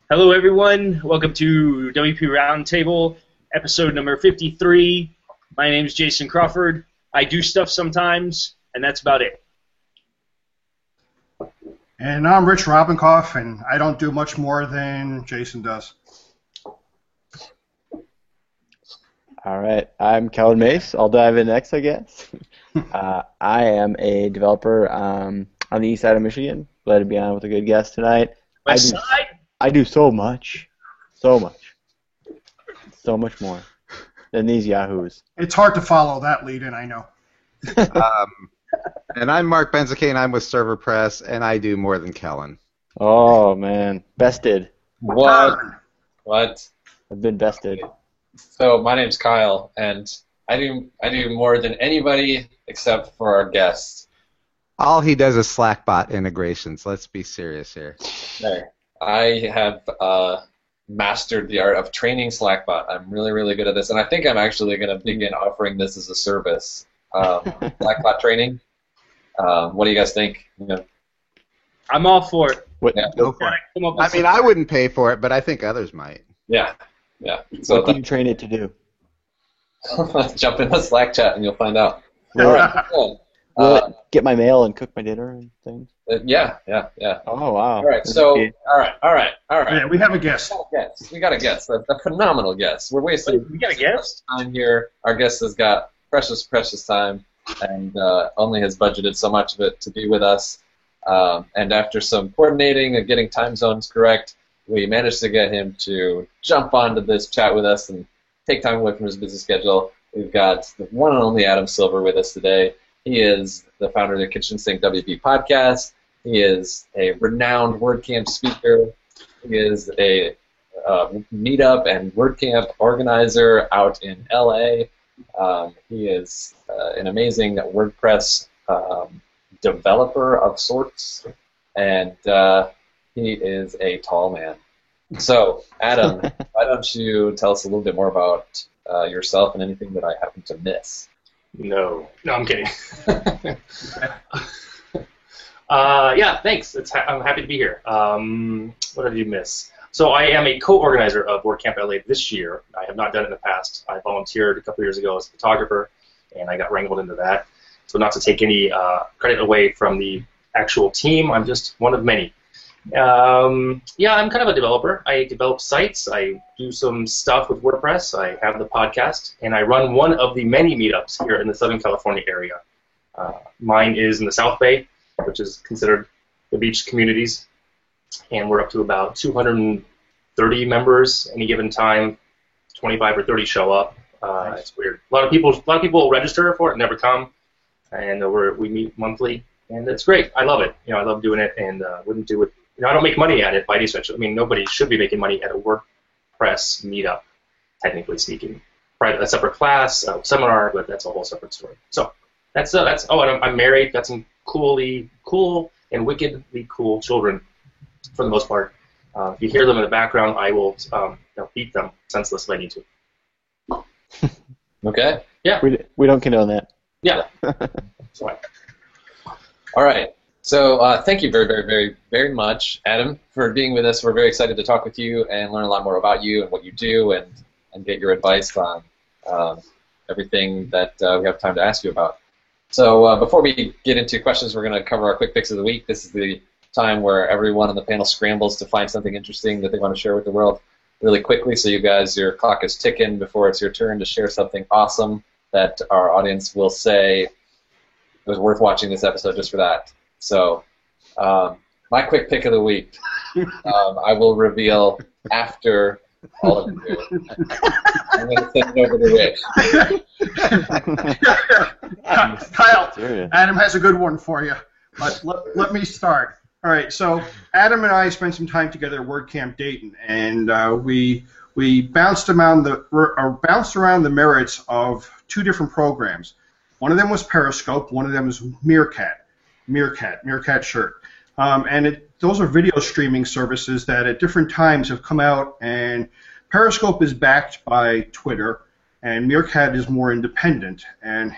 Hello, everyone. Welcome to WP Roundtable, episode number 53. My name is Jason Crawford. I do stuff sometimes, and that's about it. And I'm Rich Robinkoff, and I don't do much more than Jason does. All right, I'm Kellen Mace. I'll dive in next, I guess. I am a developer on the east side of Michigan. Glad to be on with a good guest tonight. West side? I do so much more than these yahoos. It's hard to follow that lead-in, I know. And I'm Mark Benzacane. I'm with ServerPress, and I do more than Kellen. Oh man, bested. What? I've been bested. So my name's Kyle, and I do more than anybody except for our guests. All he does is Slackbot integrations. Let's be serious here. There. I have mastered the art of training Slackbot. I'm really, really good at this, and I think I'm actually going to begin offering this as a service. Slackbot training. What do you guys think? You know, I'm all for it. Yeah. Go for it. I mean, I wouldn't pay for it, but I think others might. Yeah. So what do you train it to do? jump in the Slack chat and you'll find out. Will All right. Cool. it get my mail and cook my dinner and things? Yeah. Oh wow. All right. So all right. Yeah, we have a guest. We got a guest. A phenomenal guest. We're wasting. We got a guest? Time here. Our guest has got precious time, and only has budgeted so much of it to be with us. And after some coordinating and getting time zones correct, we managed to get him to jump onto this chat with us and take time away from his busy schedule. We've got the one and only Adam Silver with us today. He is the founder of the Kitchen Sink WP podcast. He is a renowned WordCamp speaker. He is a meetup and WordCamp organizer out in LA. He is an amazing WordPress developer of sorts, and he is a tall man. So, Adam, why don't you tell us a little bit more about yourself and anything that I happen to miss? No, I'm kidding. Yeah, thanks. I'm happy to be here. What did you miss? So I am a co-organizer of WordCamp LA this year. I have not done it in the past. I volunteered a couple years ago as a photographer, and I got wrangled into that. So not to take any credit away from the actual team, I'm just one of many. Yeah, I'm kind of a developer. I develop sites. I do some stuff with WordPress. I have the podcast, and I run one of the many meetups here in the Southern California area. Mine is in the South Bay, which is considered the beach communities, and we're up to about 230 members any given time. 25 or 30 show up. Nice. It's weird. A lot of people register for it and never come, and we meet monthly, and it's great. I love it. I love doing it, and wouldn't do it. I don't make money at it by any stretch. I mean, nobody should be making money at a WordPress meetup, technically speaking. Right, a separate class, a seminar, but that's a whole separate story. So that's. Oh, and I'm married. Got some cool and wickedly cool children, for the most part. If you hear them in the background, I will beat them senseless if I need to. Okay. Yeah. We don't condone that. Yeah. That's right. All right. So thank you very, very, very, very much, Adam, for being with us. We're very excited to talk with you and learn a lot more about you and what you do and get your advice on everything that we have time to ask you about. So before we get into questions, we're going to cover our quick picks of the week. This is the time where everyone on the panel scrambles to find something interesting that they want to share with the world really quickly. So you guys, your clock is ticking before it's your turn to share something awesome that our audience will say it was worth watching this episode just for that. So my quick pick of the week, I will reveal after all of you. I'm going to send it over to Rich. Kyle, Adam has a good one for you, but let me start. All right, so Adam and I spent some time together at WordCamp Dayton, and we bounced around the merits of two different programs. One of them was Periscope. One of them was Meerkat Shirt. And those are video streaming services that at different times have come out, and Periscope is backed by Twitter, and Meerkat is more independent. And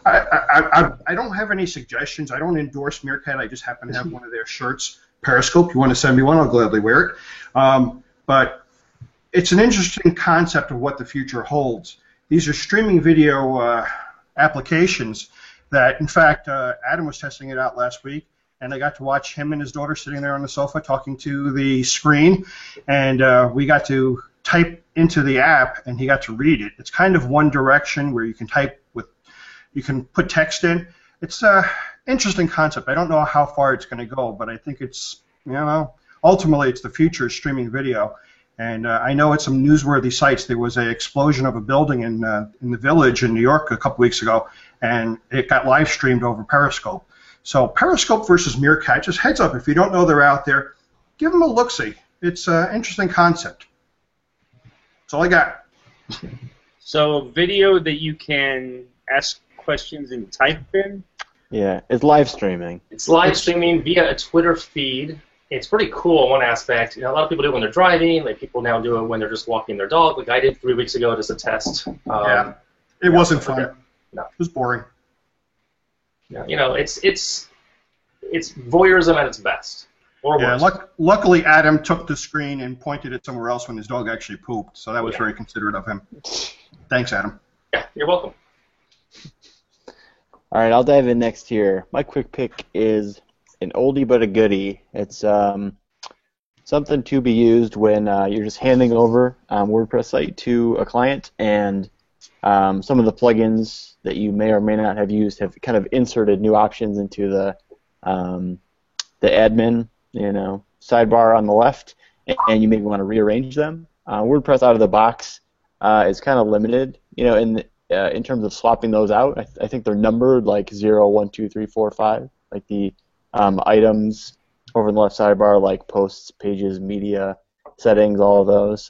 I don't have any suggestions. I don't endorse Meerkat. I just happen to have one of their shirts Periscope. You want to send me one, I'll gladly wear it. But it's an interesting concept of what the future holds. These are streaming video applications that, in fact, Adam was testing it out last week, and I got to watch him and his daughter sitting there on the sofa talking to the screen, and we got to type into the app, and he got to read it. It's kind of one direction where you can you can put text in. It's an interesting concept. I don't know how far it's going to go, but I think it's, ultimately it's the future of streaming video. And I know at some newsworthy sites there was an explosion of a building in the Village in New York a couple weeks ago, and it got live streamed over Periscope. So Periscope versus Meerkat, just heads up, if you don't know they're out there, give them a look-see. It's an interesting concept. That's all I got. So video that you can ask questions and type in? Yeah, it's live streaming. It's live streaming via a Twitter feed. It's pretty cool in one aspect. A lot of people do it when they're driving. Like people now do it when they're just walking their dog. Like I did 3 weeks ago just a test. Yeah, it wasn't fun. No. It was boring. Yeah, it's voyeurism at its best. Or worse. Luckily, Adam took the screen and pointed it somewhere else when his dog actually pooped, so that was very considerate of him. Thanks, Adam. Yeah, you're welcome. All right, I'll dive in next here. My quick pick is an oldie but a goodie. It's something to be used when you're just handing over a WordPress site to a client, and some of the plugins that you may or may not have used have kind of inserted new options into the admin, sidebar on the left, and you maybe want to rearrange them. WordPress out of the box is kind of limited, in terms of swapping those out. I think they're numbered like 0, 1, 2, 3, 4, 5, like the items over in the left sidebar, like posts, pages, media, settings, all of those.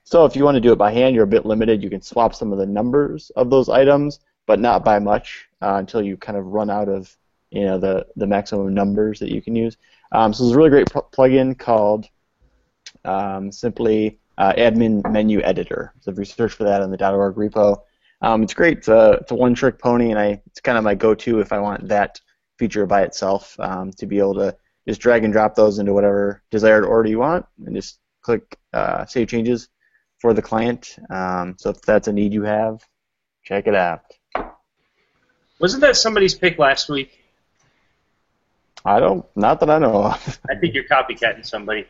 So if you want to do it by hand, you're a bit limited. You can swap some of the numbers of those items, but not by much until you kind of run out of the maximum numbers that you can use. So there's a really great plugin called simply Admin Menu Editor. So if you search for that in the .org repo, it's great. It's a one-trick pony, and it's kind of my go-to if I want that feature by itself, to be able to just drag and drop those into whatever desired order you want, and just click Save Changes for the client. So if that's a need you have, check it out. Wasn't that somebody's pick last week? Not that I know of. I think you're copycatting somebody.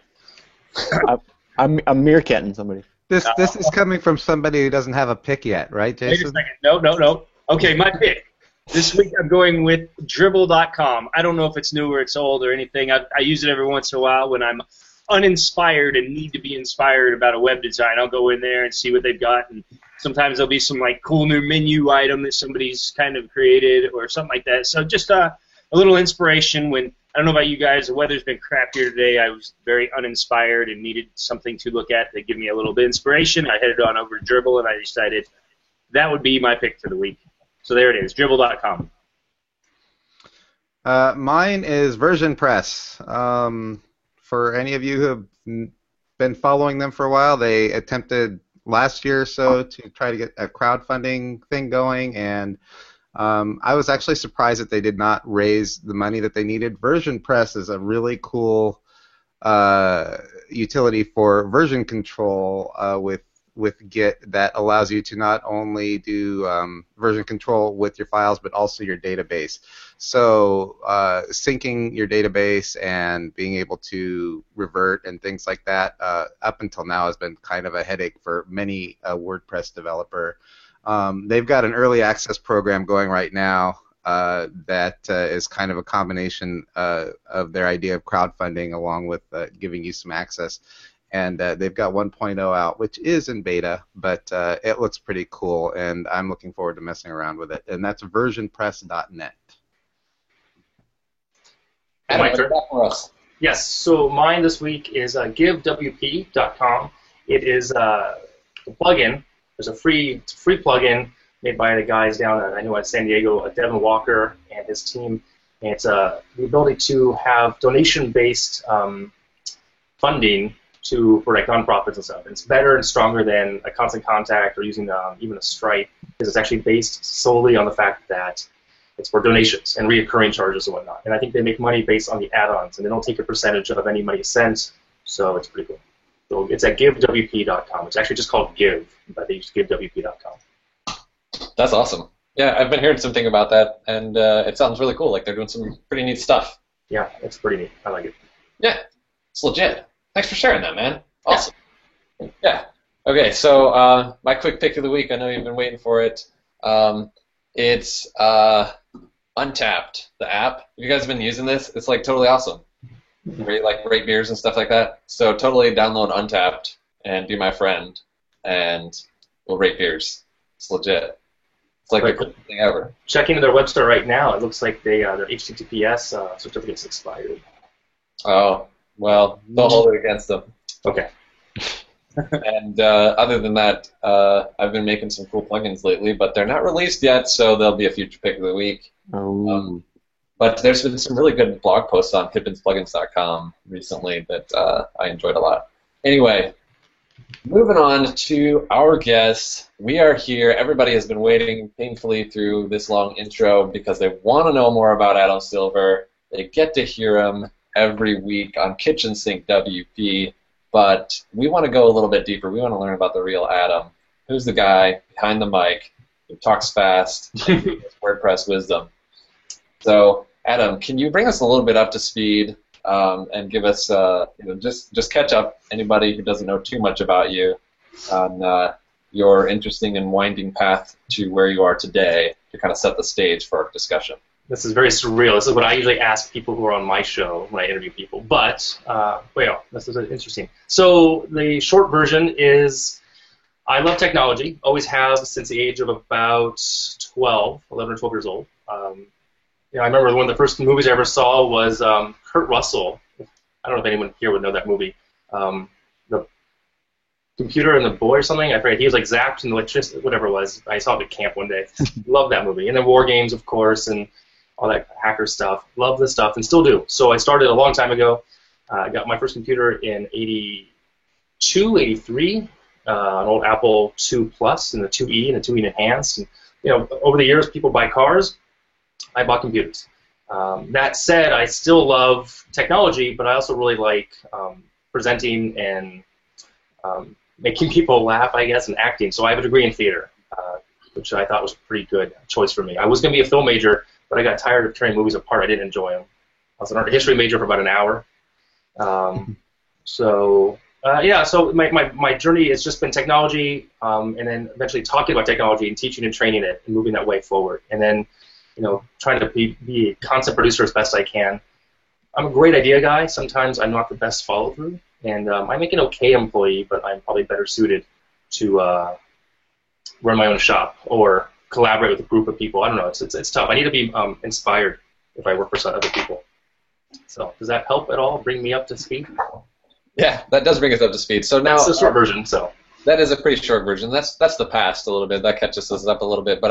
I'm meerkatting somebody. This is coming from somebody who doesn't have a pick yet, right, Jason? Wait a second. No. Okay, my pick. This week I'm going with Dribbble.com. I don't know if it's new or it's old or anything. I use it every once in a while when I'm uninspired and need to be inspired about a web design. I'll go in there and see what they've got, and sometimes there'll be some like cool new menu item that somebody's kind of created or something like that. So just a little inspiration when, I don't know about you guys, the weather's been crap here today. I was very uninspired and needed something to look at that give me a little bit of inspiration. I headed on over to Dribbble, and I decided that would be my pick for the week. So there it is, Dribbble.com. Mine is VersionPress. For any of you who have been following them for a while, they attempted last year or so to try to get a crowdfunding thing going, and I was actually surprised that they did not raise the money that they needed. VersionPress is a really cool utility for version control with Git that allows you to not only do version control with your files, but also your database. So syncing your database and being able to revert and things like that up until now has been kind of a headache for many WordPress developer. They've got an early access program going right now that is kind of a combination of their idea of crowdfunding along with giving you some access. And they've got 1.0 out, which is in beta, but it looks pretty cool, and I'm looking forward to messing around with it. And that's versionpress.net. Adam, what's that for us? Yes, so mine this week is GiveWP.com. It is a plugin. There's a free plugin made by the guys down at San Diego, Devin Walker and his team. And it's the ability to have donation-based funding for like nonprofits and stuff. It's better and stronger than a Constant Contact or using even a Stripe, because it's actually based solely on the fact that It's for donations and reoccurring charges and whatnot. And I think they make money based on the add-ons, and they don't take a percentage of any money sent, so it's pretty cool. So it's at givewp.com. It's actually just called Give, but they use givewp.com. That's awesome. Yeah, I've been hearing something about that, and it sounds really cool. Like they're doing some pretty neat stuff. Yeah, it's pretty neat. I like it. Yeah, it's legit. Thanks for sharing that, man. Awesome. Yeah. Okay, so my quick pick of the week, I know you've been waiting for it. It's Untapped, the app. Have you guys been using this? It's like totally awesome. Where you like rate beers and stuff like that. So totally download Untapped and be my friend, and we'll rate beers. It's legit. It's like the coolest thing ever. Checking their website right now, it looks like their HTTPS certificate's expired. Oh, well, don't hold it against them. Okay. And other than that, I've been making some cool plugins lately, but they're not released yet, so they'll be a future pick of the week. But there's been some really good blog posts on pippinsplugins.com recently that I enjoyed a lot. Anyway, moving on to our guests. We are here. Everybody has been waiting painfully through this long intro because they want to know more about Adam Silver. They get to hear him every week on Kitchen Sink WP. But we want to go a little bit deeper. We want to learn about the real Adam. Who's the guy behind the mic who talks fast and gives WordPress wisdom? So, Adam, can you bring us a little bit up to speed and give us, just catch up anybody who doesn't know too much about you on your interesting and winding path to where you are today to kind of set the stage for our discussion? This is very surreal. This is what I usually ask people who are on my show when I interview people. But, well, this is interesting. So the short version is I love technology, always have since the age of about 11 or 12 years old. I remember one of the first movies I ever saw was Kurt Russell. I don't know if anyone here would know that movie. The Computer and the Boy or something. I forget. He was like zapped in electricity, whatever it was. I saw it at camp one day. Love that movie. And then War Games, of course, and all that hacker stuff. Love this stuff and still do. So I started a long time ago. I got my first computer in 82, 83, an old Apple II Plus and the 2E and the 2E Enhanced. And, over the years, people buy cars. I bought computers. That said, I still love technology, but I also really like presenting and making people laugh, I guess, and acting. So I have a degree in theater, which I thought was a pretty good choice for me. I was going to be a film major, but I got tired of tearing movies apart. I didn't enjoy them. I was an art history major for about an hour. So my journey has just been technology, and then eventually talking about technology and teaching and training it and moving that way forward. And then, trying to be a concept producer as best I can. I'm a great idea guy. Sometimes I'm not the best follow-through. And I make an okay employee, but I'm probably better suited to run my own shop or collaborate with a group of people. I don't know. It's tough. I need to be inspired if I work for some other people. So does that help at all? Bring me up to speed? Yeah, that does bring us up to speed. So now that's the short version. So that is a pretty short version. That's the past a little bit. That catches us up a little bit. But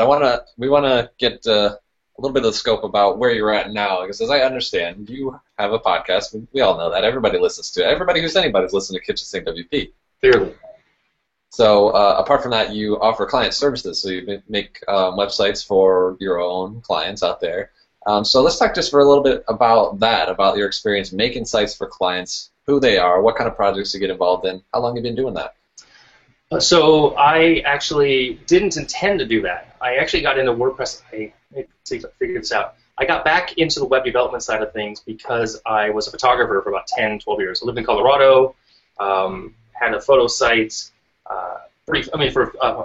we want to get a little bit of the scope about where you're at now, because as I understand, you have a podcast. We all know that. Everybody listens to it. Everybody who's anybody's listening to Kitchen Sink WP. Clearly. So apart from that, you offer client services. So you make websites for your own clients out there. So let's talk just for a little bit about that, about your experience making sites for clients, who they are, what kind of projects you get involved in, how long you've been doing that. So I actually didn't intend to do that. I actually got into WordPress. I figured this out. I got back into the web development side of things because I was a photographer for about 10, 12 years. I lived in Colorado, had a photo site,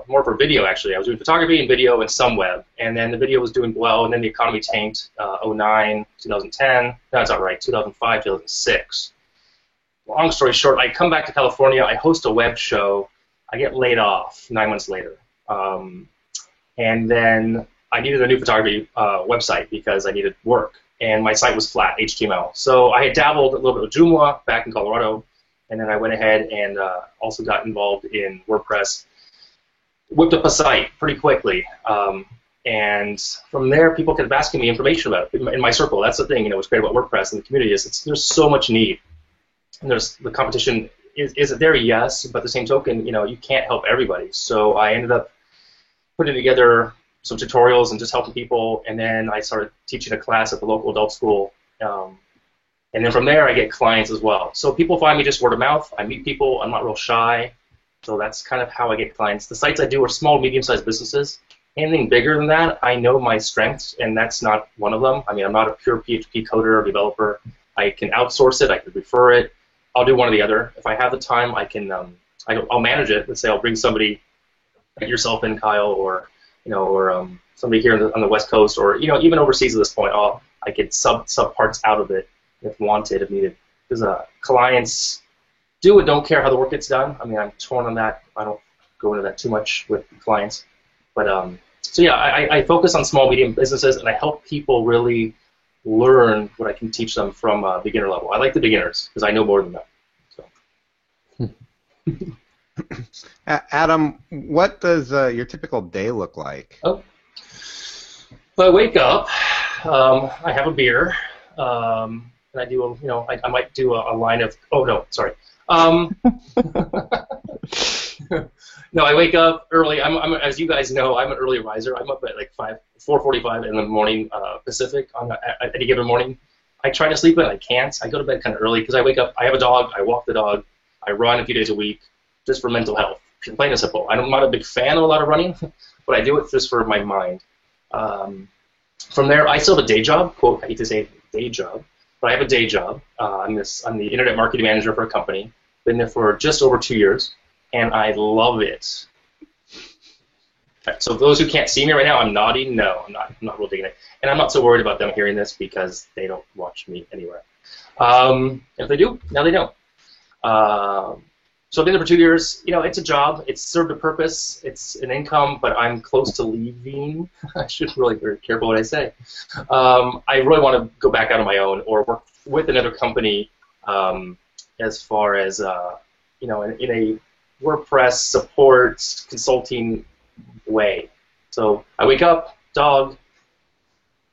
more for video, actually. I was doing photography and video and some web. And then the video was doing well, and then the economy tanked, 2009, 2010. No, that's not right, 2005, 2006. Long story short, I come back to California. I host a web show. I get laid off 9 months later. And then I needed a new photography website because I needed work. And my site was flat, HTML. So I had dabbled a little bit with Joomla back in Colorado. And then I went ahead and also got involved in WordPress. Whipped up a site pretty quickly. And from there, people kept asking me information about it in my circle. That's the thing, what's great about WordPress and the community is there's so much need. And the competition is there, yes, but the same token, you can't help everybody. So I ended up putting together some tutorials and just helping people, and then I started teaching a class at the local adult school. And then from there, I get clients as well. So people find me just word of mouth. I meet people. I'm not real shy. So that's kind of how I get clients. The sites I do are small, medium-sized businesses. Anything bigger than that, I know my strengths, and that's not one of them. I mean, I'm not a pure PHP coder or developer. I can outsource it. I can refer it. I'll do one or the other. If I have the time, I can. I'll manage it. Let's say I'll bring somebody, like yourself in, Kyle, or somebody here on the West Coast, or even overseas at this point. I get sub parts out of it if wanted, if needed. Because clients do and don't care how the work gets done. I mean, I'm torn on that. I don't go into that too much with clients. But so yeah, I focus on small, medium businesses, and I help people really learn what I can teach them from beginner level. I like the beginners because I know more than them. So. Adam, what does your typical day look like? Oh, well, I wake up. I have a beer. And I do, I might do a line of. Oh no, sorry. No, I wake up early. I'm as you guys know, I'm an early riser. I'm up at like 4:45 in the morning Pacific on any given morning. I try to sleep in, I can't. I go to bed kind of early because I wake up. I have a dog. I walk the dog. I run a few days a week just for mental health. Plain and simple. I'm not a big fan of a lot of running, but I do it just for my mind. From there, I still have a day job. Quote, I hate to say day job, but I have a day job. I'm the internet marketing manager for a company. Been there for just over 2 years, and I love it. So those who can't see me right now, I'm nodding. No, I'm not real digging it. And I'm not so worried about them hearing this because they don't watch me anywhere. If they do, now they don't. So I've been there for 2 years. It's a job. It's served a purpose. It's an income, but I'm close to leaving. I should really be very careful what I say. I really want to go back out on my own or work with another company as far as, in a WordPress support consulting way. So I wake up, dog,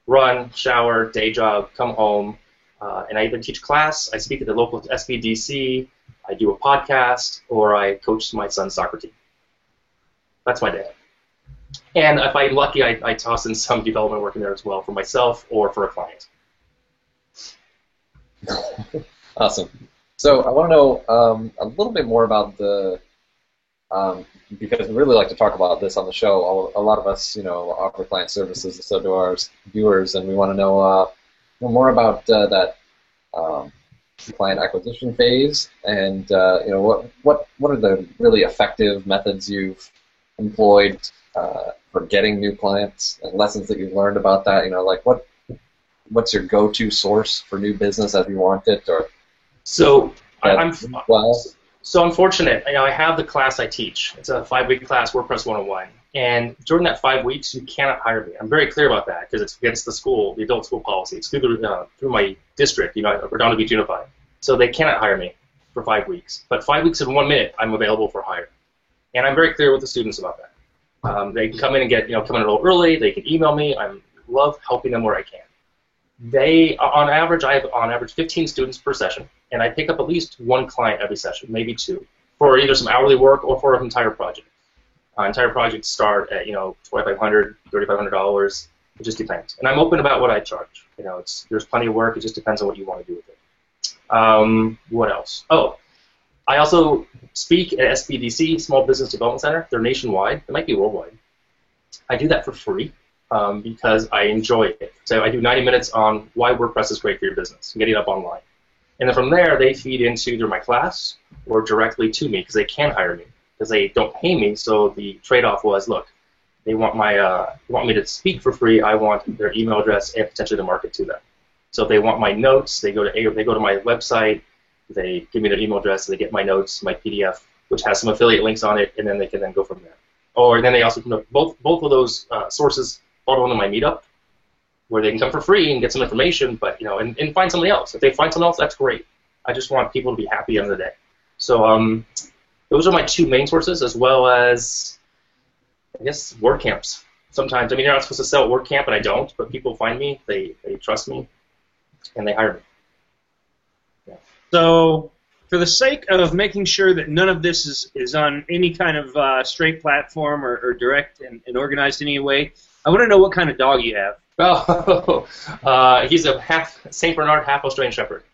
run, shower, day job, come home, and I either teach class, I speak at the local SBDC, I do a podcast, or I coach my son's soccer team. That's my day. And if I'm lucky, I toss in some development work in there as well for myself or for a client. Awesome. So I want to know a little bit more about the, because we really like to talk about this on the show. A lot of us, offer client services, so do our viewers, and we want to know more about that client acquisition phase, and what are the really effective methods you've employed for getting new clients, and lessons that you've learned about that. What's your go-to source for new business as you want it, or so I'm fortunate. I have the class I teach. It's a 5-week class, WordPress 101. And during that 5 weeks, you cannot hire me. I'm very clear about that because it's against the adult school policy. It's through my district, Redondo Beach Unified. So they cannot hire me for 5 weeks. But 5 weeks and 1 minute, I'm available for hire. And I'm very clear with the students about that. They can come in and come in a little early. They can email me. I love helping them where I can. I have on average 15 students per session, and I pick up at least one client every session, maybe two, for either some hourly work or for an entire project. Entire projects start at $2,500, $3,500. It just depends, and I'm open about what I charge. There's plenty of work. It just depends on what you want to do with it. What else? Oh, I also speak at SBDC, Small Business Development Center. They're nationwide. They might be worldwide. I do that for free. Because I enjoy it. So I do 90 minutes on why WordPress is great for your business, getting it up online. And then from there, they feed into either my class or directly to me because they can hire me because they don't pay me. So the trade-off was, look, they want me to speak for free. I want their email address and potentially to market to them. So if they want my notes, they go to my website. They give me their email address. They get my notes, my PDF, which has some affiliate links on it, and then they can then go from there. Or then they also both of those sources. Follow into my meetup, where they can come for free and get some information, but and find somebody else. If they find someone else, that's great. I just want people to be happy at the end of the day. So those are my two main sources, as well as I guess WordCamps. Sometimes, you're not supposed to sell at WordCamp, and I don't, but people find me, they trust me, and they hire me. Yeah. So, for the sake of making sure that none of this is on any kind of straight platform or direct and organized in any way, I want to know what kind of dog you have. Oh, he's a half Saint Bernard, half Australian Shepherd.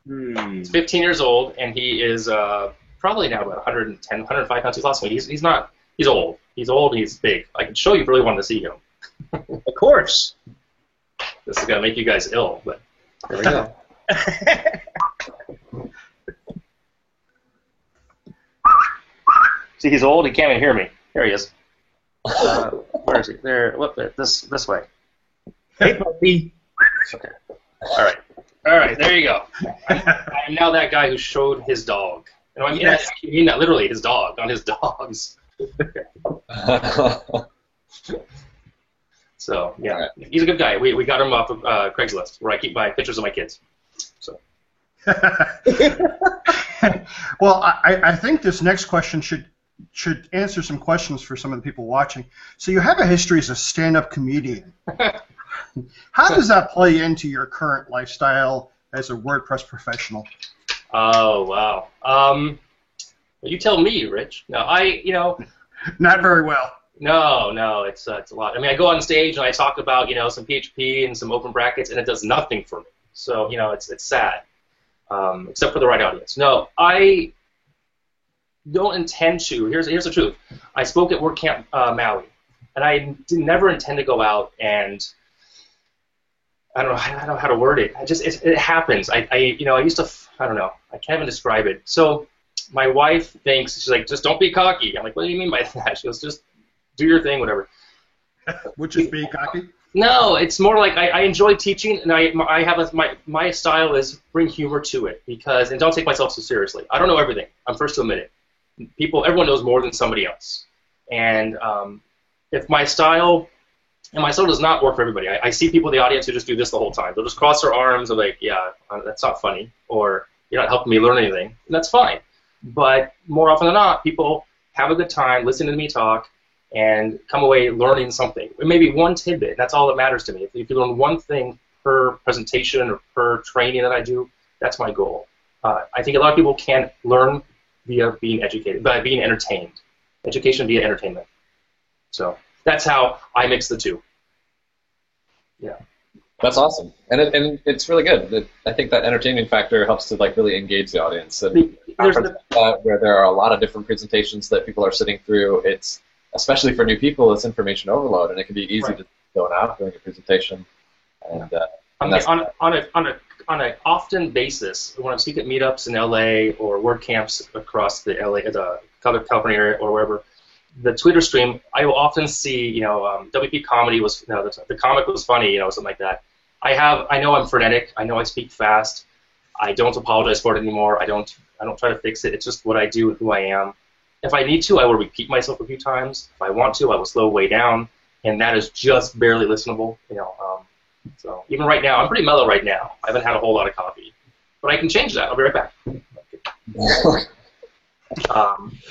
He's 15 years old, and he is probably now about 110, 105 pounds. He's lost weight. He's not. He's old. He's old. And he's big. I can show you if you really wanted to see him. Of course. This is gonna make you guys ill, but there we go. See, he's old. He can't even hear me. There he is. Where is he? There. Look, this way. Hey, puppy. Okay. All right. There you go. I'm now that guy who showed his dog. And I mean, Yes. I mean that literally, his dog, not his dogs. So yeah, Alright. he's a good guy. We got him off of Craigslist, where I keep my pictures of my kids. So Well, I think this next question should answer some questions for some of the people watching. So you have a history as a stand-up comedian. How does that play into your current lifestyle as a WordPress professional? oh wow. You tell me, Rich. No, Not very well. No, it's a lot. I mean, I go on stage and I talk about some PHP and some open brackets, and it does nothing for me. So it's sad, except for the right audience. No, I don't intend to. Here's the truth. I spoke at WordCamp Maui, and I never intend to go out and I don't know how to word it. It happens. I used to. I don't know. I can't even describe it. So my wife thinks, she's like, just don't be cocky. I'm like, what do you mean by that? She goes, just do your thing, whatever. Which is being cocky? No, it's more like I enjoy teaching, and I have my style is bring humor to it and don't take myself so seriously. I don't know everything. I'm first to admit it. Everyone knows more than somebody else, and if my style does not work for everybody. I see people in the audience who just do this the whole time. They'll just cross their arms and like, yeah, that's not funny, or you're not helping me learn anything, and that's fine. But more often than not, people have a good time listening to me talk and come away learning something. Maybe one tidbit. That's all that matters to me. If you learn one thing per presentation or per training that I do, that's my goal. I think a lot of people can learn via being educated, by being entertained. Education via entertainment. So that's how I mix the two. Yeah. That's awesome, and it's really good. I think that entertainment factor helps to like really engage the audience. And where there are a lot of different presentations that people are sitting through, it's especially for new people, it's information overload, and it can be easy to zone out during a presentation. And on an often basis, when I speak at meetups in LA or WordCamps across the California area or wherever, the Twitter stream, I will often see, WP Comedy was, the comic was funny, something like that. I know I'm frenetic. I know I speak fast. I don't apologize for it anymore. I don't try to fix it. It's just what I do and who I am. If I need to, I will repeat myself a few times. If I want to, I will slow way down, and that is just barely listenable. So even right now, I'm pretty mellow right now. I haven't had a whole lot of coffee, but I can change that. I'll be right back.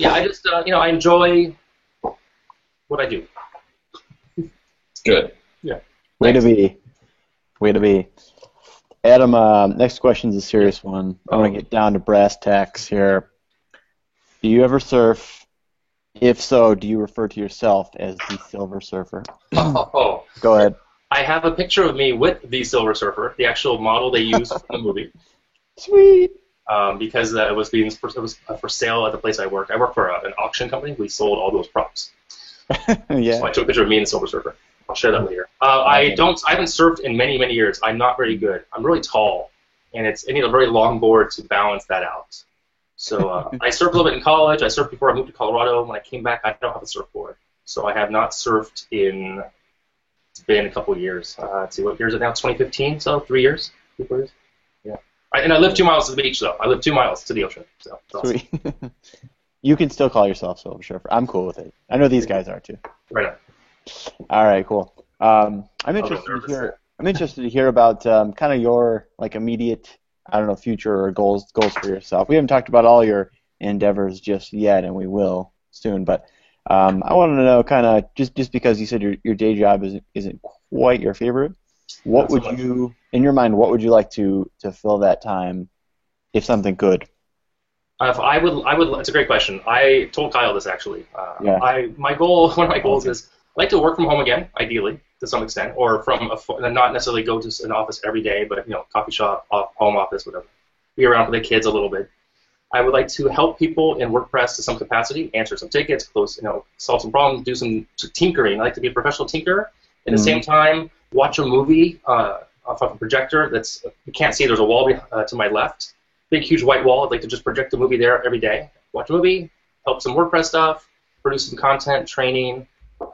I just I enjoy what I do. good. Yeah. Way to be. Adam, next question's a serious one. I want to get down to brass tacks here. Do you ever surf? If so, do you refer to yourself as the Silver Surfer? Oh. Go ahead. I have a picture of me with the Silver Surfer, the actual model they used in the movie. Sweet. Because it was for sale at the place I work. I work for an auction company. We sold all those props. Yeah. So I took a picture of me and the Silver Surfer. I'll share that later. I haven't surfed in many, many years. I'm not very good. I'm really tall, and I need a very long board to balance that out. So I surfed a little bit in college. I surfed before I moved to Colorado. When I came back, I don't have a surfboard. So I have not surfed it's been a couple of years. Let's see, what year is it now? 2015, so 3 years? 4 years? Yeah. And I live 2 miles to the beach, though. I live 2 miles to the ocean. So Sweet. You can still call yourself Silver Surfer. I'm cool with it. I know these guys are, too. Right on. All right, cool. I'm interested to hear about kind of your immediate, future or goals for yourself. We haven't talked about all your endeavors just yet, and we will soon. But I want to know, kind of just because you said your day job isn't quite your favorite. What would you, in your mind, what would you like to fill that time, if something could? If I would. It's a great question. I told Kyle this actually. Yeah. One of my goals is like to work from home again, ideally, to some extent, or from not necessarily go to an office every day, but coffee shop, home office, whatever. Be around for the kids a little bit. I would like to help people in WordPress to some capacity, answer some tickets, solve some problems, do some tinkering. I like to be a professional tinkerer. At the same time, watch a movie off of a projector. You can't see. There's a wall to my left, big, huge white wall. I'd like to just project a movie there every day. Watch a movie, help some WordPress stuff, produce some content, training. A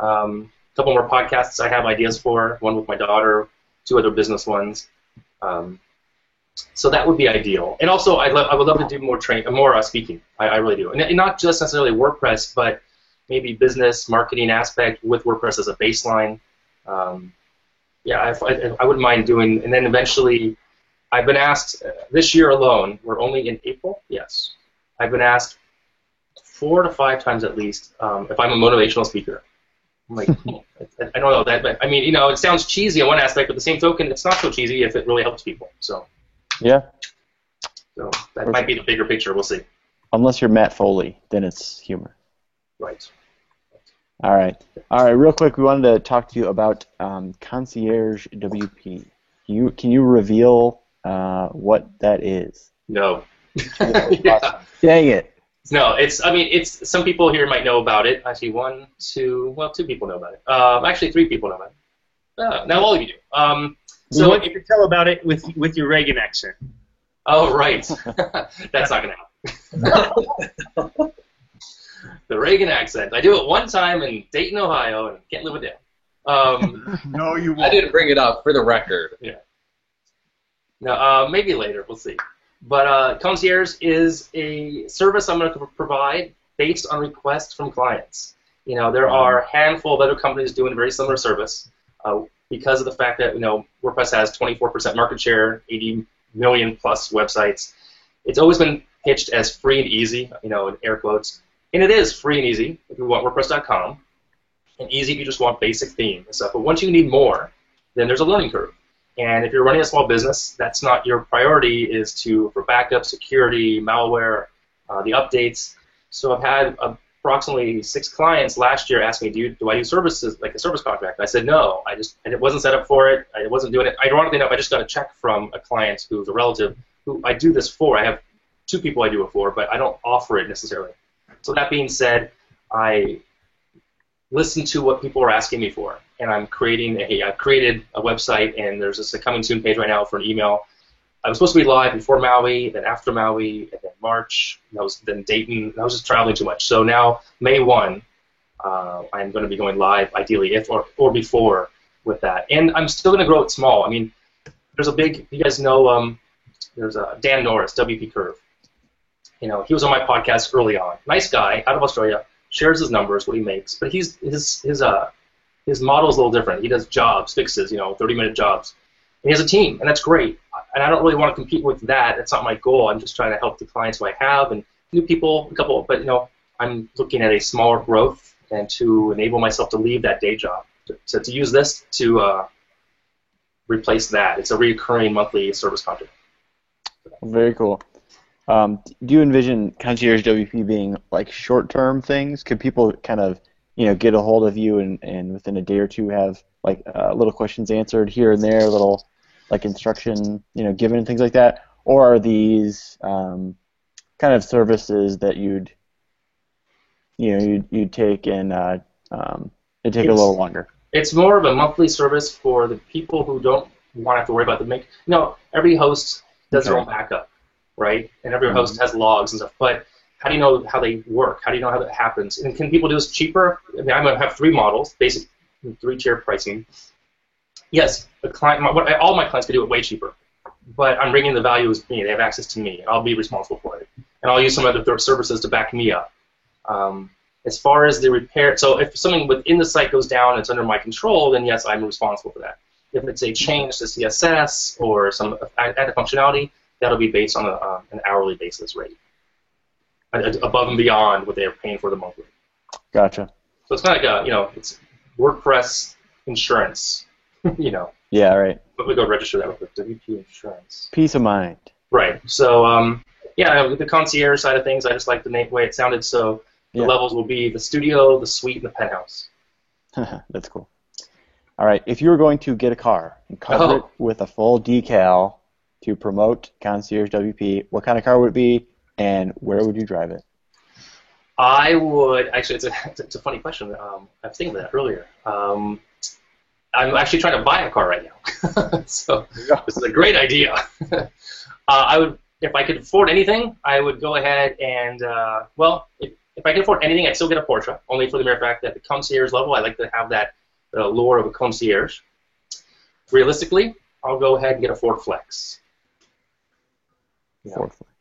couple more podcasts I have ideas for. One with my daughter, 2 other business ones. So that would be ideal. And also, I would love to do more speaking. I really do, and not just necessarily WordPress, but maybe business marketing aspect with WordPress as a baseline. I wouldn't mind doing. And then eventually, I've been asked this year alone. We're only in April. Yes, I've been asked 4 to 5 times at least if I'm a motivational speaker. I'm like, I don't know that, but I mean, it sounds cheesy on one aspect, but the same token, it's not so cheesy if it really helps people. So. Yeah. So that might be the bigger picture. We'll see. Unless you're Matt Foley, then it's humor. Right. All right. Real quick, we wanted to talk to you about Concierge WP. Can you reveal what that is? No. Yeah. Dang it. No, it's some people here might know about it. Actually, 2 people know about it. Actually, 3 people know about it. Now all of you do. So what you can tell about it with your Reagan accent. Oh, right. That's not going to happen. The Reagan accent. I do it one time in Dayton, Ohio, and can't live it down. No, you won't. I didn't bring it up for the record. Yeah. No, maybe later. We'll see. But Concierge is a service I'm going to provide based on requests from clients. There are a handful of other companies doing a very similar service. Because of the fact that WordPress has 24% market share, 80 million plus websites, it's always been pitched as free and easy, in air quotes, and it is free and easy if you want WordPress.com, and easy if you just want basic theme and stuff. But once you need more, then there's a learning curve. And if you're running a small business, that's not your priority. Is for backup, security, malware, the updates. So I've had approximately 6 clients last year asked me, do I do services, like a service contract? I said no. I wasn't set up for it. I wasn't doing it. Ironically enough, I just got a check from a client who's a relative who I do this for. I have 2 people I do it for, but I don't offer it necessarily. So that being said, I listen to what people are asking me for, and I've created a website, and there's a coming soon page right now for an email. I was supposed to be live before Maui, then after Maui, and then March, then Dayton. I was just traveling too much. So now, May 1, I'm going to be going live, ideally, or before with that. And I'm still going to grow it small. I mean, there's you guys know, there's Dan Norris, WP Curve. He was on my podcast early on. Nice guy, out of Australia, shares his numbers, what he makes. But his model is a little different. He does jobs, fixes, 30-minute jobs. And he has a team, and that's great. And I don't really want to compete with that. That's not my goal. I'm just trying to help the clients who I have and new people, a couple. But I'm looking at a smaller growth and to enable myself to leave that day job to use this to replace that. It's a recurring monthly service contract. Very cool. Do you envision Concierge WP being like short-term things? Could people kind of get a hold of you and within a day or 2 have like little questions answered here and there, little like instruction, given and things like that? Or are these kind of services that you'd take and it'd take a little longer? It's more of a monthly service for the people who don't want to have to worry about every host does their own backup, right? And every host has logs and stuff, but how do you know how they work? How do you know how that happens? And can people do this cheaper? I mean, I'm going to have 3 models, basic 3-tier pricing. Yes, all my clients can do it way cheaper, but I'm bringing the value as me. They have access to me. I'll be responsible for it, and I'll use some other services to back me up. As far as the repair, so if something within the site goes down and it's under my control, then yes, I'm responsible for that. If it's a change to CSS or some added functionality, that'll be based on an hourly basis rate, above and beyond what they're paying for the monthly. Gotcha. So it's kind of like it's WordPress insurance. Yeah, right. But we go register that with WP Insurance. Peace of mind. Right. So, with the concierge side of things, I just like the way it sounded. So the levels will be the studio, the suite, and the penthouse. That's cool. All right, if you were going to get a car and cover it with a full decal to promote Concierge WP, what kind of car would it be, and where would you drive it? I would actually. It's a funny question. I was thinking of that earlier. I'm actually trying to buy a car right now, so this is a great idea. I would, if I could afford anything, I would go ahead and if I could afford anything, I'd still get a Porsche. Only for the mere fact that the concierge level, I like to have that allure of a concierge. Realistically, I'll go ahead and get a Ford Flex. Yeah. Ford Flex.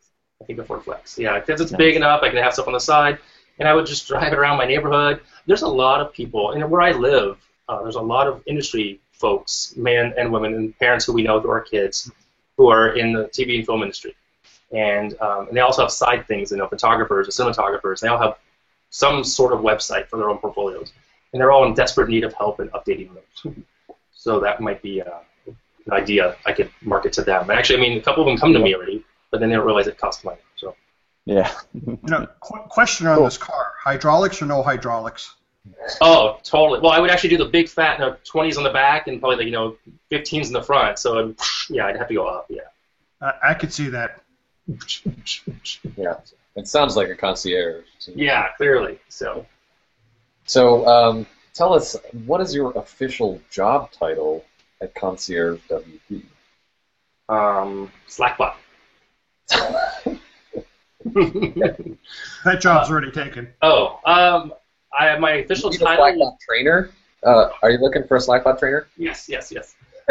I think a Ford Flex. Yeah, because it's big enough, I can have stuff on the side, and I would just drive it around my neighborhood. There's a lot of people, and where I live, there's a lot of industry folks, men and women, and parents who we know through our kids, who are in the TV and film industry. And they also have side things, photographers or cinematographers. They all have some sort of website for their own portfolios. And they're all in desperate need of help in updating them. So that might be an idea I could market to them. And actually, a couple of them come to me already, but then they don't realize it costs money. So. Yeah. Question on this car: hydraulics or no hydraulics? Oh, totally. Well, I would actually do the big fat 20s on the back and probably 15s in the front. So yeah, I'd have to go up. Yeah. I could see that. Yeah, it sounds like a concierge. Yeah, clearly. So tell us, what is your official job title at Concierge WP? Slackbot. That job's already taken. Oh, my official title. Slackbot trainer? Are you looking for a Slackbot trainer? Yes.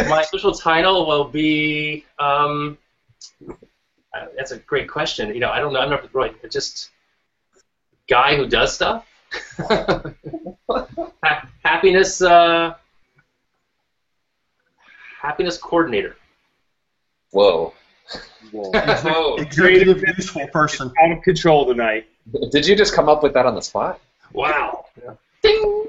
My official title will be. That's a great question. I don't know. I'm not right. Just guy who does stuff. Happiness. Happiness coordinator. Whoa. Executive useful person. Out of control tonight. Did you just come up with that on the spot? Wow. Yeah. Ding.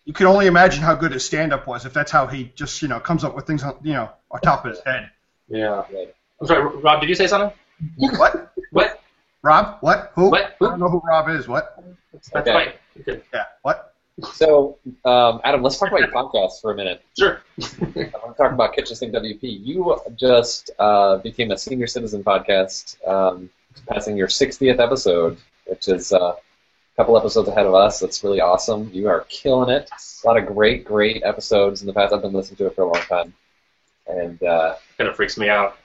You can only imagine how good his stand-up was if that's how he just comes up with things on top of his head. Yeah. I'm sorry, Rob. Did you say something? What? What? Rob? What? Who? What? I don't know who Rob is. What? That's right. Okay. Yeah. What? So, Adam, let's talk about your podcast for a minute. Sure. I want to talk about Kitchen Sink WP. You just became a senior citizen podcast, passing your 60th episode, which is a couple episodes ahead of us. That's really awesome. You are killing it. A lot of great episodes in the past. I've been listening to it for a long time. And kind of freaks me out.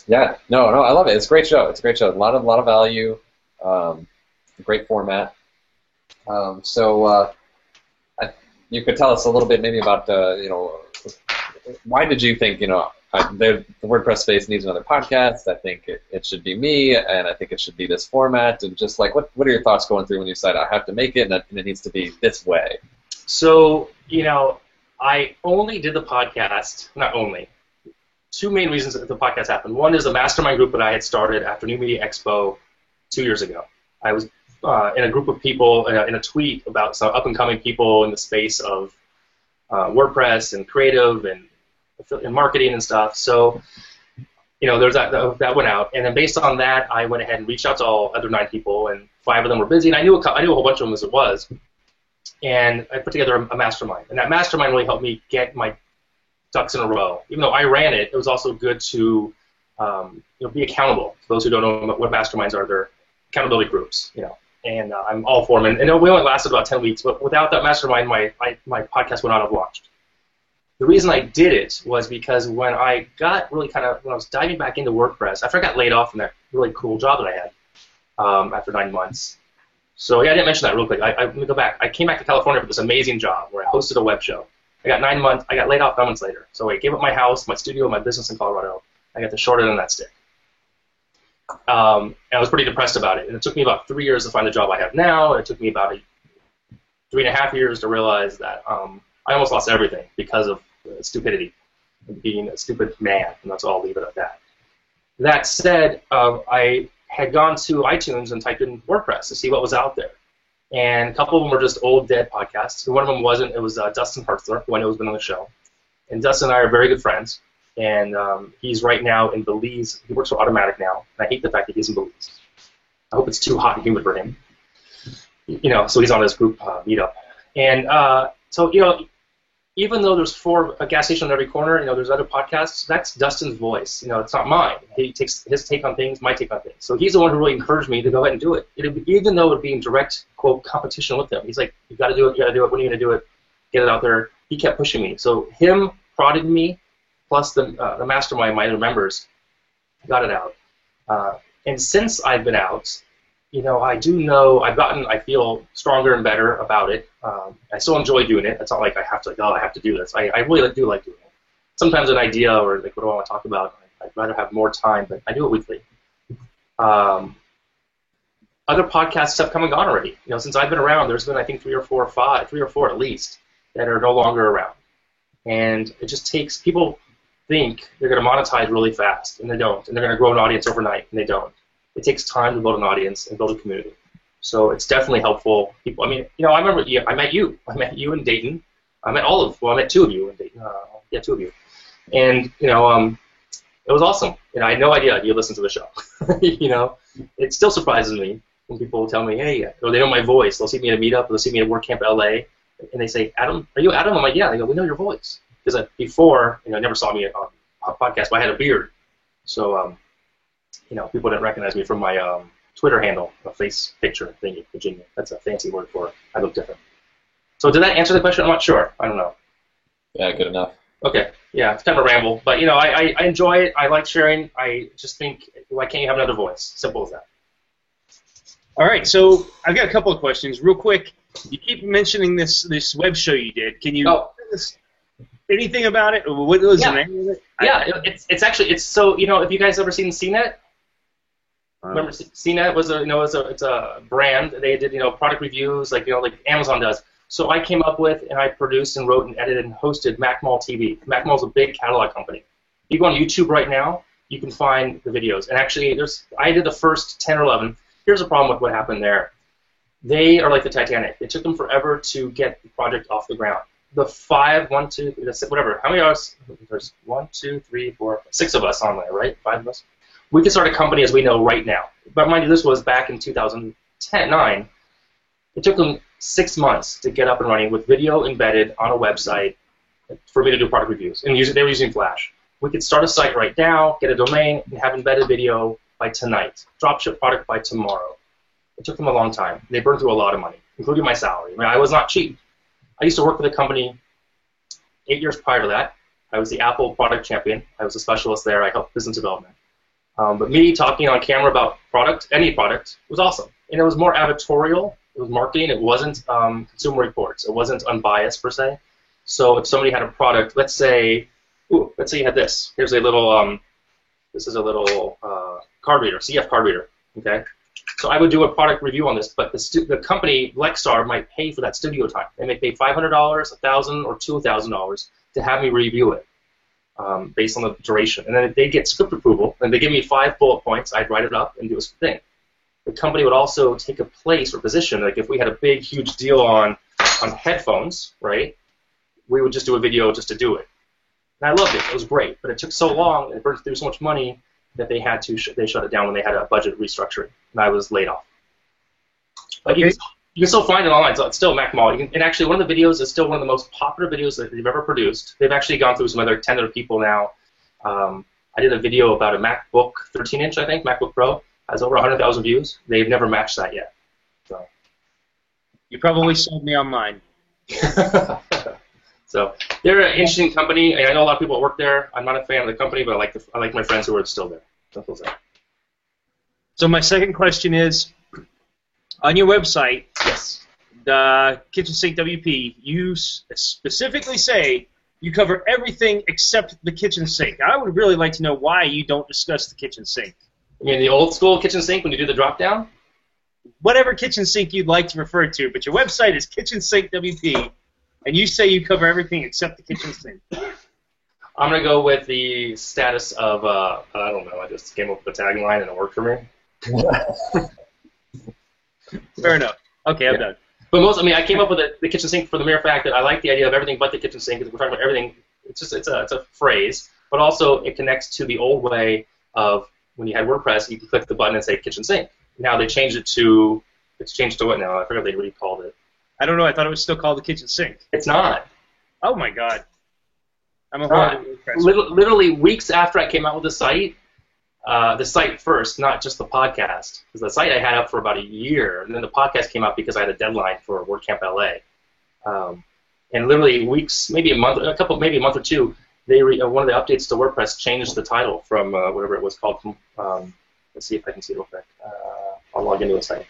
Yeah, no, I love it. It's a great show. A lot of value. Great format. You could tell us a little bit maybe about why did you think the WordPress space needs another podcast? I think it should be me, and I think it should be this format. And just what are your thoughts going through when you decide I have to make it and it needs to be this way? So I only did the podcast. Not only. Two main reasons that the podcast happened. One is a mastermind group that I had started after New Media Expo 2 years ago. I was in a group of people in a tweet about some up-and-coming people in the space of WordPress and creative and marketing and stuff. So, there's that went out, and then based on that, I went ahead and reached out to all other 9 people, and 5 of them were busy, and I knew a whole bunch of them as it was, and I put together a mastermind, and that mastermind really helped me get my ducks in a row. Even though I ran it, it was also good to be accountable. For those who don't know what masterminds are, they're accountability groups, and I'm all for them. And we only lasted about 10 weeks, but without that mastermind, my podcast would not have launched. The reason I did it was because when I got really when I was diving back into WordPress, after I got laid off from that really cool job that I had after 9 months. So yeah, I didn't mention that real quick. Let me go back. I came back to California for this amazing job where I hosted a web show. I got 9 months. I got laid off 9 months later. So I gave up my house, my studio, my business in Colorado. I got the short end of that stick. And I was pretty depressed about it. And it took me about 3 years to find the job I have now. And it took me about 3.5 years to realize that I almost lost everything because of stupidity, being a stupid man. And that's all. I'll leave it at that. That said, I had gone to iTunes and typed in WordPress to see what was out there. And a couple of them were just old, dead podcasts. And one of them wasn't. It was Dustin Hartzler, who I know has been on the show. And Dustin and I are very good friends. And he's right now in Belize. He works for Automatic now. And I hate the fact that he's in Belize. I hope it's too hot and humid for him. So he's on his group meetup. And so, even though there's a gas station on every corner, there's other podcasts. That's Dustin's voice. It's not mine. He takes his take on things, my take on things. So he's the one who really encouraged me to go ahead and do it. Even though it would be in direct quote competition with him, he's like, "You got to do it. You got to do it. When are you going to do it? Get it out there." He kept pushing me. So him prodded me, plus the mastermind, my other members, got it out. And since I've been out, I feel stronger and better about it. I still enjoy doing it. It's not like I have to do this. I really do like doing it. Sometimes an idea or like what do I want to talk about, I'd rather have more time, but I do it weekly. Other podcasts have come and gone already. Since I've been around, there's been I think three or four at least that are no longer around. And it just takes people think they're going to monetize really fast, and they don't. And they're going to grow an audience overnight, and they don't. It takes time to build an audience and build a community. So it's definitely helpful. People, I remember I met you. I met you in Dayton. I met two of you in Dayton. Two of you. And, it was awesome. I had no idea you listened to the show. It still surprises me when people tell me, hey, or they know my voice. They'll see me at a meetup, they'll see me at WordCamp LA, and they say, Adam, are you Adam? I'm like, yeah. They go, we know your voice. Because before, never saw me on a podcast, but I had a beard. So, people didn't recognize me from my Twitter handle, a face picture thingy, Virginia. That's a fancy word for it. I look different. So did that answer the question? I'm not sure. I don't know. Yeah, good enough. Okay. Yeah, it's kind of a ramble. But, I enjoy it. I like sharing. I just think, why can't you have another voice? Simple as that. All right, so I've got a couple of questions. Real quick, you keep mentioning this web show you did. Can you tell us anything about it? What was the name of it? Yeah, it's so, have you guys ever seen CNET? Remember, CNET was it's a brand. They did product reviews like Amazon does. So I came up with and I produced and wrote and edited and hosted MacMall TV. MacMall's a big catalog company. You go on YouTube right now, you can find the videos. And actually, I did the first 10 or 11. Here's the problem with what happened there. They are like the Titanic. It took them forever to get the project off the ground. The 5, how many of us? There's 1, 2, 3, 4, 6 of us on there, right? 5 of us. We could start a company as we know right now. But mind you, this was back in 2009. It took them 6 months to get up and running with video embedded on a website for me to do product reviews. And they were using Flash. We could start a site right now, get a domain, and have embedded video by tonight. Dropship product by tomorrow. It took them a long time. They burned through a lot of money, including my salary. I was not cheap. I used to work for the company 8 years prior to that. I was the Apple product champion. I was a specialist there. I helped business development. But me talking on camera about any product, was awesome. And it was more editorial. It was marketing. It wasn't consumer reports. It wasn't unbiased, per se. So if somebody had a product, let's say you had this. Here's a little, this is a little card reader, CF card reader, okay? So I would do a product review on this, but the company, Lexar, might pay for that studio time. They may pay $500, $1,000, or $2,000 to have me review it based on the duration. And then they get script approval, and they give me 5 bullet points. I'd write it up and do a thing. The company would also take a place or position, like if we had a big, huge deal on headphones, right, we would just do a video just to do it. And I loved it. It was great. But it took so long, it burned through so much money that they had to they shut it down when they had a budget restructuring, and I was laid off. But you can still find it online. So it's still MacMall. And actually, one of the videos is still one of the most popular videos that they've ever produced. They've actually gone through some other 10 other people now. I did a video about a MacBook 13-inch, I think, MacBook Pro. Has over 100,000 views. They've never matched that yet. So. You probably sold me on mine. So they're an interesting company. I know a lot of people that work there. I'm not a fan of the company, but I like my friends who are still there. Simple as that. So my second question is, on your website, yes, the Kitchen Sink WP, you specifically say you cover everything except the kitchen sink. I would really like to know why you don't discuss the kitchen sink. You mean the old school kitchen sink when you do the drop down? Whatever kitchen sink you'd like to refer to, but your website is Kitchen Sink WP, and you say you cover everything except the kitchen sink. I'm going to go with the status of, I don't know, I just came up with a tagline and it worked for me. Fair enough. Okay, I'm done. But I came up with the kitchen sink for the mere fact that I like the idea of everything but the kitchen sink, because we're talking about everything. It's a phrase, but also it connects to the old way of when you had WordPress, you could click the button and say kitchen sink. Now they changed it to, what now? I forget what they really called it. I don't know. I thought it was still called the Kitchen Sink. It's not. Oh my God. I'm a It's not. horrible WordPress. Literally weeks after I came out with the site first, not just the podcast. Because the site I had up for about a year, and then the podcast came out because I had a deadline for WordCamp LA. And literally weeks, maybe a month or two, one of the updates to WordPress changed the title from whatever it was called. Let's see if I can see it real quick. I'll log into the site.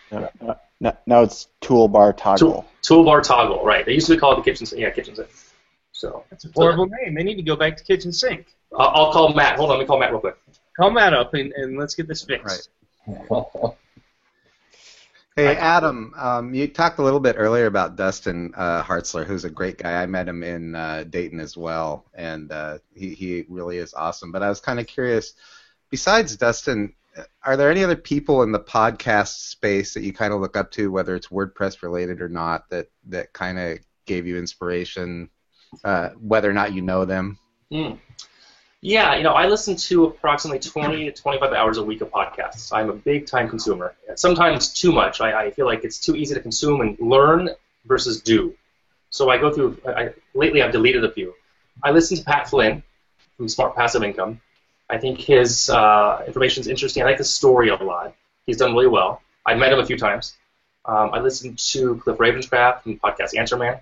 Now it's Toolbar Toggle. Toolbar Toggle, right. They used to be called the Kitchen Sink. Yeah, Kitchen Sink. So That's a horrible name. They need to go back to Kitchen Sink. I'll call Matt. Hold on, let me call Matt real quick. Call Matt up and let's get this fixed. Right. Hey, Adam, you talked a little bit earlier about Dustin Hartzler, who's a great guy. I met him in Dayton as well, and he really is awesome. But I was kind of curious, besides Dustin, are there any other people in the podcast space that you kind of look up to, whether it's WordPress related or not, that kind of gave you inspiration, whether or not you know them? Yeah, I listen to approximately 20 to 25 hours a week of podcasts. I'm a big time consumer. Sometimes too much. I feel like it's too easy to consume and learn versus do. So I go through, lately I've deleted a few. I listen to Pat Flynn from Smart Passive Income. I think his information is interesting. I like his story a lot. He's done really well. I've met him a few times. I listened to Cliff Ravenscraft from the podcast Answer Man,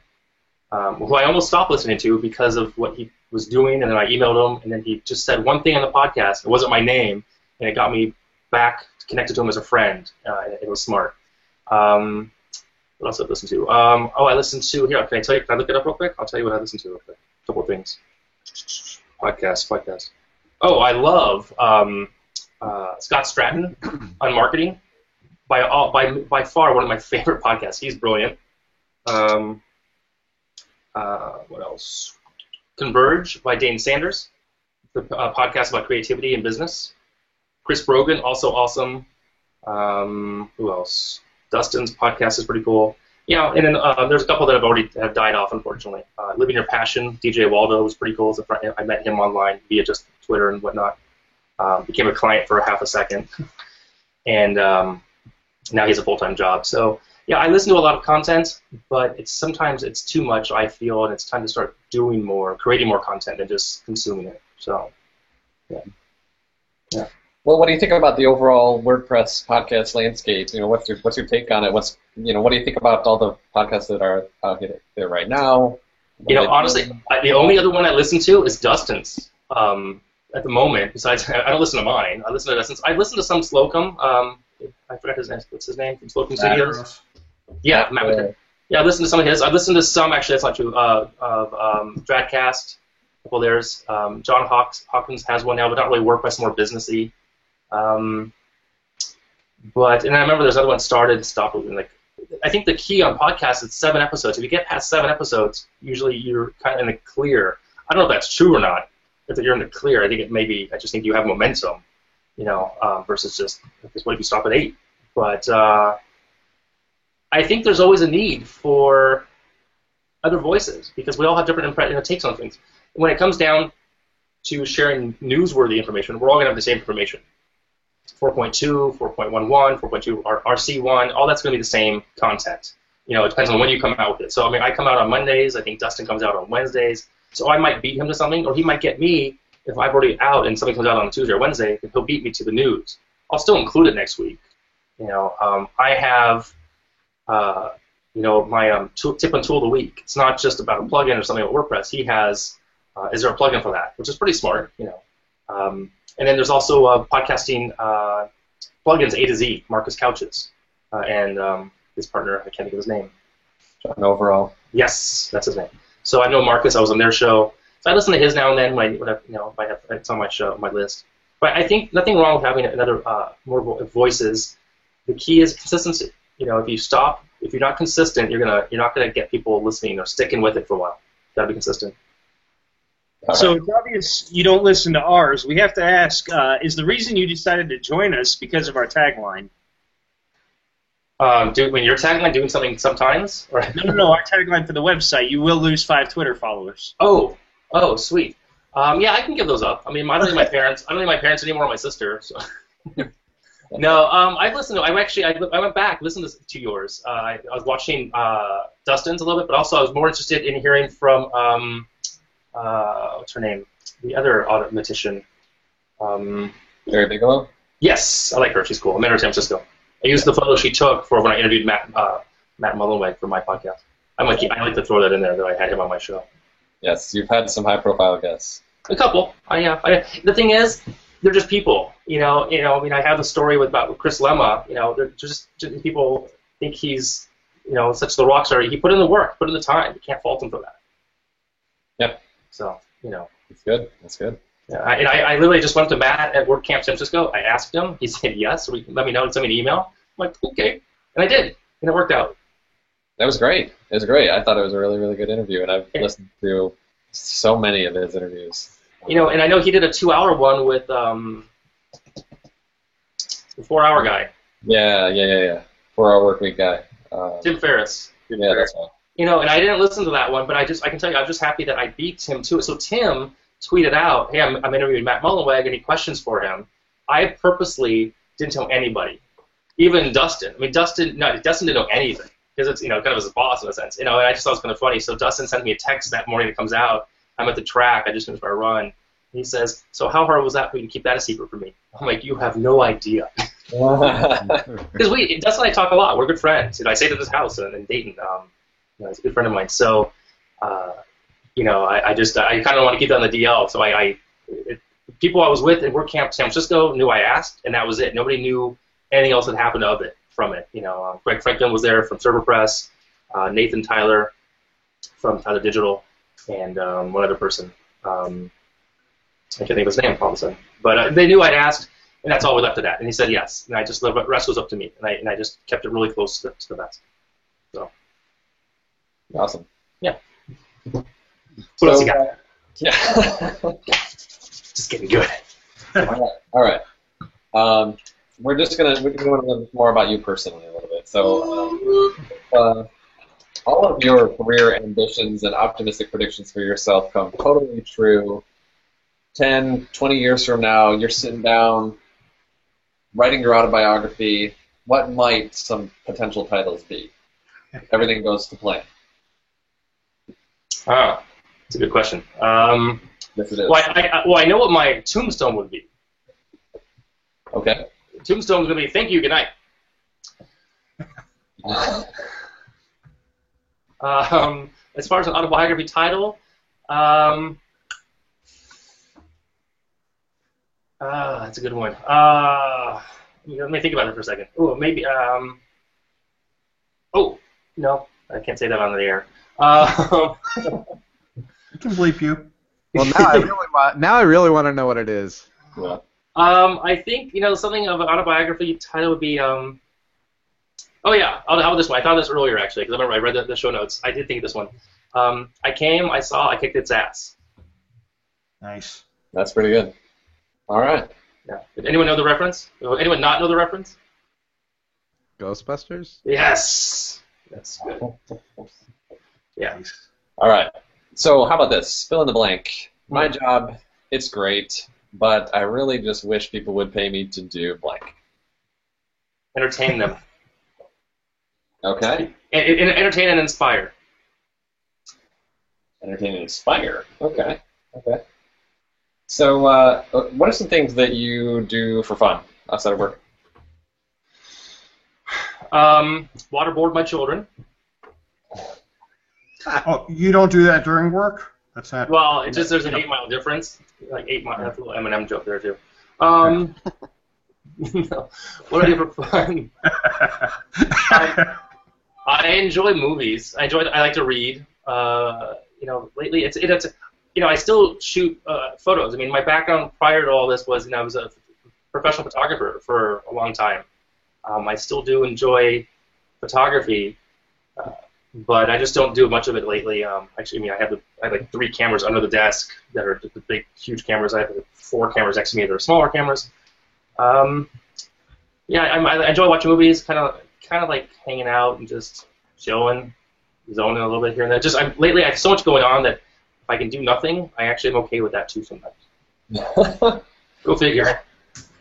who I almost stopped listening to because of what he was doing, and then I emailed him, and then he just said one thing on the podcast. It wasn't my name, and it got me back connected to him as a friend. It was smart. What else did I listen to? I listened to, here, can I look it up real quick? I'll tell you what I listened to real quick. A couple of things. Podcast. Oh, I love Scott Stratton on marketing. By far one of my favorite podcasts. He's brilliant. What else? Converge by Dane Sanders, the podcast about creativity and business. Chris Brogan, also awesome. Who else? Dustin's podcast is pretty cool. And then there's a couple that have died off, unfortunately. Living Your Passion, DJ Waldo was pretty cool. I met him online via just Twitter and whatnot. Became a client for half a second, and now he has a full-time job. So yeah, I listen to a lot of content, but sometimes it's too much, I feel, and it's time to start doing more, creating more content than just consuming it. So yeah. Well, what do you think about the overall WordPress podcast landscape? What's your take on it? What do you think about all the podcasts that are out there right now? Honestly, the only other one I listen to is Dustin's at the moment. Besides, I don't listen to mine. I listen to Dustin's. I listen to some Slocum. I forgot his name. What's his name? From Slocum Studios. Yeah, Matt McKinnon. Yeah, I listened to some of his. I've listened to some, actually, that's not true, of Dradcast, a couple of theirs. John Hawkins has one now, but not really WordPress, more businessy. And I remember there's another one started and stopped. I think the key on podcasts is 7 episodes. If you get past 7 episodes, usually you're kind of in the clear. I don't know if that's true or not. If you're in the clear, I just think you have momentum, versus just, because what if you stop at 8? But I think there's always a need for other voices because we all have different takes on things. When it comes down to sharing newsworthy information, we're all going to have the same information. 4.2, 4.11, 4.2, RC1, all that's going to be the same content. It depends on when you come out with it. So, I come out on Mondays. I think Dustin comes out on Wednesdays. So I might beat him to something, or he might get me if I've already out and something comes out on Tuesday or Wednesday, and he'll beat me to the news. I'll still include it next week. I have, my tip and tool of the week. It's not just about a plugin or something with WordPress. He has, is there a plugin for that, which is pretty smart, And then there's also podcasting plugins A to Z, Marcus Couches, and his partner, I can't think of his name. John Overall. Yes, that's his name. So I know Marcus. I was on their show. So I listen to his now and then when if I have it's on my show, my list. But I think nothing wrong with having another more voices. The key is consistency. If you're not consistent, you're not gonna get people listening or sticking with it for a while. You gotta be consistent. So it's obvious you don't listen to ours. We have to ask, is the reason you decided to join us because of our tagline? When your tagline doing something sometimes? Or? No, our tagline for the website, you will lose 5 Twitter followers. Oh, sweet. Yeah, I can give those up. I don't need my parents. I don't need my parents anymore or my sister. So. No, I've listened to. I went back, listened to yours. I was watching Dustin's a little bit, but also I was more interested in hearing from what's her name, the other automatician. Very Bigelow? Yes, I like her. She's cool. I met her in San Francisco. I used the photo she took for when I interviewed Matt Mullenweg for my podcast. I like to throw that in there that I had him on my show. Yes, you've had some high-profile guests. A couple. The thing is, they're just people. I mean, I have the story about Chris Lemma. They're just people think he's, such the rock star. He put in the work, put in the time. You can't fault him for that. Yep. So, It's good. That's good. Yeah, I literally just went to Matt at WordCamp San Francisco. I asked him. He said yes. So let me know and send me an email. I'm like, okay. And I did. And it worked out. That was great. It was great. I thought it was a really, really good interview, and I've listened to so many of his interviews. And I know he did a 2-hour one with the 4-hour guy. Yeah. 4-hour work week guy. Tim Ferriss. Yeah, that's right. And I didn't listen to that one, but I can tell you, I'm just happy that I beat Tim to it. So Tim tweeted out, hey, I'm interviewing Matt Mullenweg, any questions for him? I purposely didn't tell anybody, even Dustin. I mean, Dustin didn't know anything because it's, kind of his boss in a sense. And I just thought it was kind of funny. So Dustin sent me a text that morning that comes out. I'm at the track. I just finished my run. And he says, so how hard was that for you to keep that a secret from me? I'm like, you have no idea. Because Dustin and I talk a lot. We're good friends. I stayed at his house in Dayton. He's a good friend of mine. So, I kind of want to keep that on the DL. So people I was with at WordCamp San Francisco knew I asked, and that was it. Nobody knew anything else that happened from it. Greg Franklin was there from ServerPress, Nathan Tyler from Tyler Digital, and one other person. I can't think of his name all of a sudden. But they knew I'd asked, and that's all we left it at. And he said yes. And the rest was up to me. And I just kept it really close to the vest. So. Awesome. Yeah. What else you got? Yeah. Just getting good. All right. We're going to learn more about you personally a little bit. So, all of your career ambitions and optimistic predictions for yourself come totally true. 10, 20 years from now, you're sitting down, writing your autobiography. What might some potential titles be? Everything goes to plan. Ah, that's a good question. Yes, it is. Well, I know what my tombstone would be. Okay. Tombstone is going to be, thank you, good night. As far as an autobiography title, that's a good one. Let me think about it for a second. Oh, maybe. No, I can't say that on the air. I can bleep you. Well, now I really want to know what it is. Yeah. I think something of an autobiography title would be. How about this one? I thought of this earlier actually because I remember I read the show notes. I did think of this one. I kicked its ass. Nice. That's pretty good. All right. Yeah. Did anyone know the reference? Anyone not know the reference? Ghostbusters? Yes. That's good. Yeah. All right. So how about this? Fill in the blank. My job, it's great, but I really just wish people would pay me to do blank. Entertain them. Okay. Entertain and inspire. Entertain and inspire. Okay. So what are some things that you do for fun outside of work? Waterboard my children. Oh, you don't do that during work? That's not. Well, it's just there's an 8-mile difference. Like 8 miles. That's a little Eminem joke there too. No. What do I do for fun? I enjoy movies. I like to read. Lately it's I still shoot photos. I mean, my background prior to all this was I was a professional photographer for a long time. I still do enjoy photography, but I just don't do much of it lately. I have like 3 cameras under the desk that are the big, huge cameras. I have 4 cameras next to me that are smaller cameras. I enjoy watching movies, kind of like hanging out and just chilling, zoning a little bit here and there. Lately I have so much going on that if I can do nothing, I actually am okay with that too sometimes. Go figure.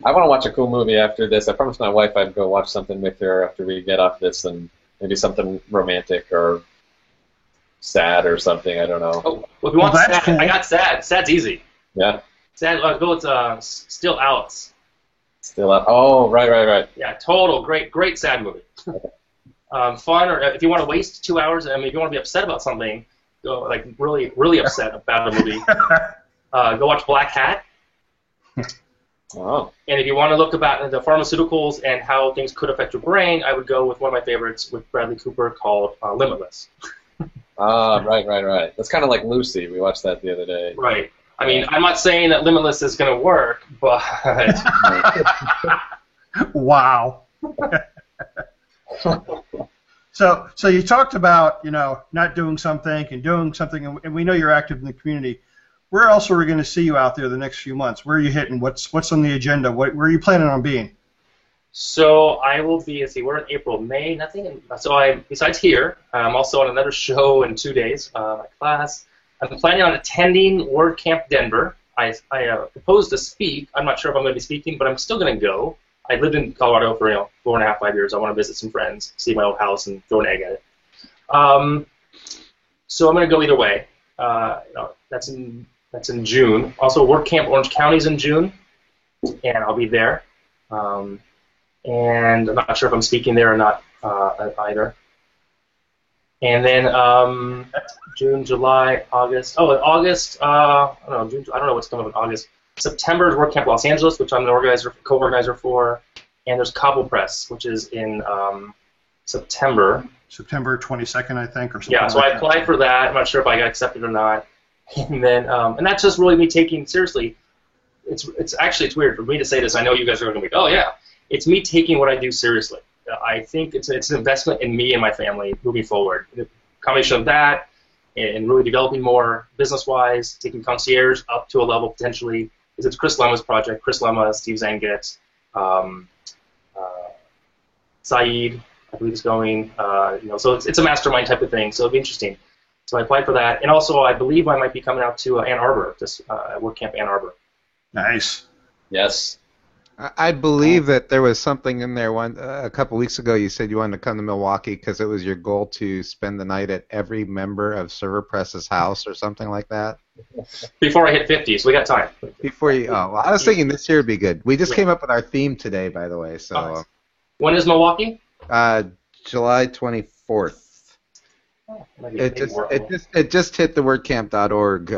I want to watch a cool movie after this. I promised my wife I'd go watch something with her after we get off this, and maybe something romantic or sad or something. I don't know. Oh, well, if you want Well, that's sad, cool. I got sad. Sad's easy. Yeah. Sad. Go with Still Alice. Still up. Oh, right. Yeah, total great sad movie. Fun, or if you want to waste 2 hours, I mean, if you want to be upset about something, go like really upset about a movie. Go watch Black Hat. Oh. And if you want to look about the pharmaceuticals and how things could affect your brain, I would go with one of my favorites with Bradley Cooper called Limitless. Ah, right. That's kind of like Lucy. We watched that the other day. Right. I mean, I'm not saying that Limitless is going to work, but Wow. So you talked about, not doing something and doing something, and we know you're active in the community. Where else are we going to see you out there the next few months? Where are you hitting? What's on the agenda? Where are you planning on being? So I will be, let's see, we're in April, May, nothing. So besides here, I'm also on another show in 2 days, my class. I'm planning on attending WordCamp Denver. I proposed to speak. I'm not sure if I'm going to be speaking, but I'm still going to go. I lived in Colorado for 4.5, 5 years. I want to visit some friends, see my old house, and throw an egg at it. So I'm going to go either way. That's in June. Also, WordCamp Orange County's in June, and I'll be there. And I'm not sure if I'm speaking there or not either. And then June, July, August. Oh, in August, I don't know what's coming up in August. September is WordCamp Los Angeles, which I'm the co-organizer for. And there's Cobble Press, which is in September. September 22nd, I think, or something. Yeah, so like I applied for that. I'm not sure if I got accepted or not. And then, and that's just really me taking seriously. It's weird for me to say this. I know you guys are going to be, oh yeah. It's me taking what I do seriously. I think it's an investment in me and my family moving forward. The combination of that and really developing more business-wise, taking concierge up to a level potentially. It's Chris Lemma's project. Chris Lemma, Steve Zanget, Saeed, I believe is going. So it's a mastermind type of thing. So it'll be interesting. So I applied for that, and also I believe I might be coming out to Ann Arbor, WordCamp Ann Arbor. Nice. Yes. I believe that there was something in there a couple weeks ago. You said you wanted to come to Milwaukee because it was your goal to spend the night at every member of ServerPress's house or something like that. Before I hit 50, so we got time. Before you, well, I was thinking this year would be good. We just came up with our theme today, by the way. So, when is Milwaukee? July 24th. It just hit the WordCamp.org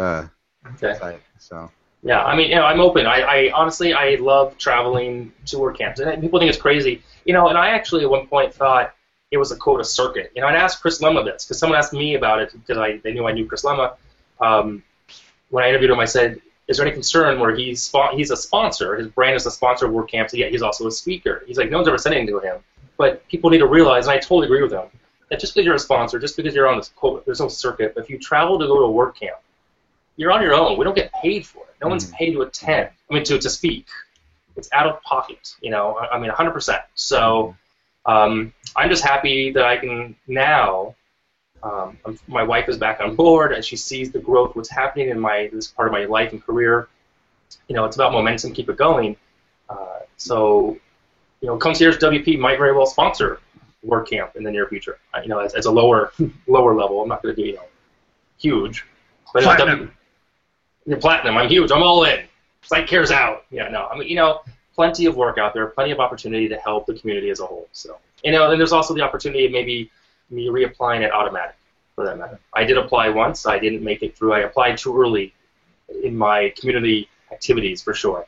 site. So. Yeah, I mean, I'm open. I honestly, I love traveling to WordCamps, and people think it's crazy, and I actually at one point thought it was a circuit. I'd asked Chris Lemma this because someone asked me about it because they knew I knew Chris Lemma. When I interviewed him, I said, "Is there any concern where he's a sponsor? His brand is a sponsor of WordCamp, so yeah, he's also a speaker." He's like, "No one's ever said anything to him, but people need to realize," and I totally agree with him, that just because you're a sponsor, just because you're on this quote, there's no circuit. But if you travel to go to a WordCamp, you're on your own. We don't get paid for it. No one's paid to attend. To speak. It's out of pocket. 100%. So I'm just happy that I can now. My wife is back on board, and she sees the growth, what's happening in this part of my life and career. It's about momentum. Keep it going. Concierge WP might very well sponsor WordCamp in the near future. As a lower level. I'm not going to do huge, but Platinum. Platinum. I'm huge. I'm all in. Site cares out. Yeah, no. Plenty of work out there, plenty of opportunity to help the community as a whole. So, and there's also the opportunity of maybe me reapplying at Automatic, for that matter. I did apply once. I didn't make it through. I applied too early in my community activities, for sure.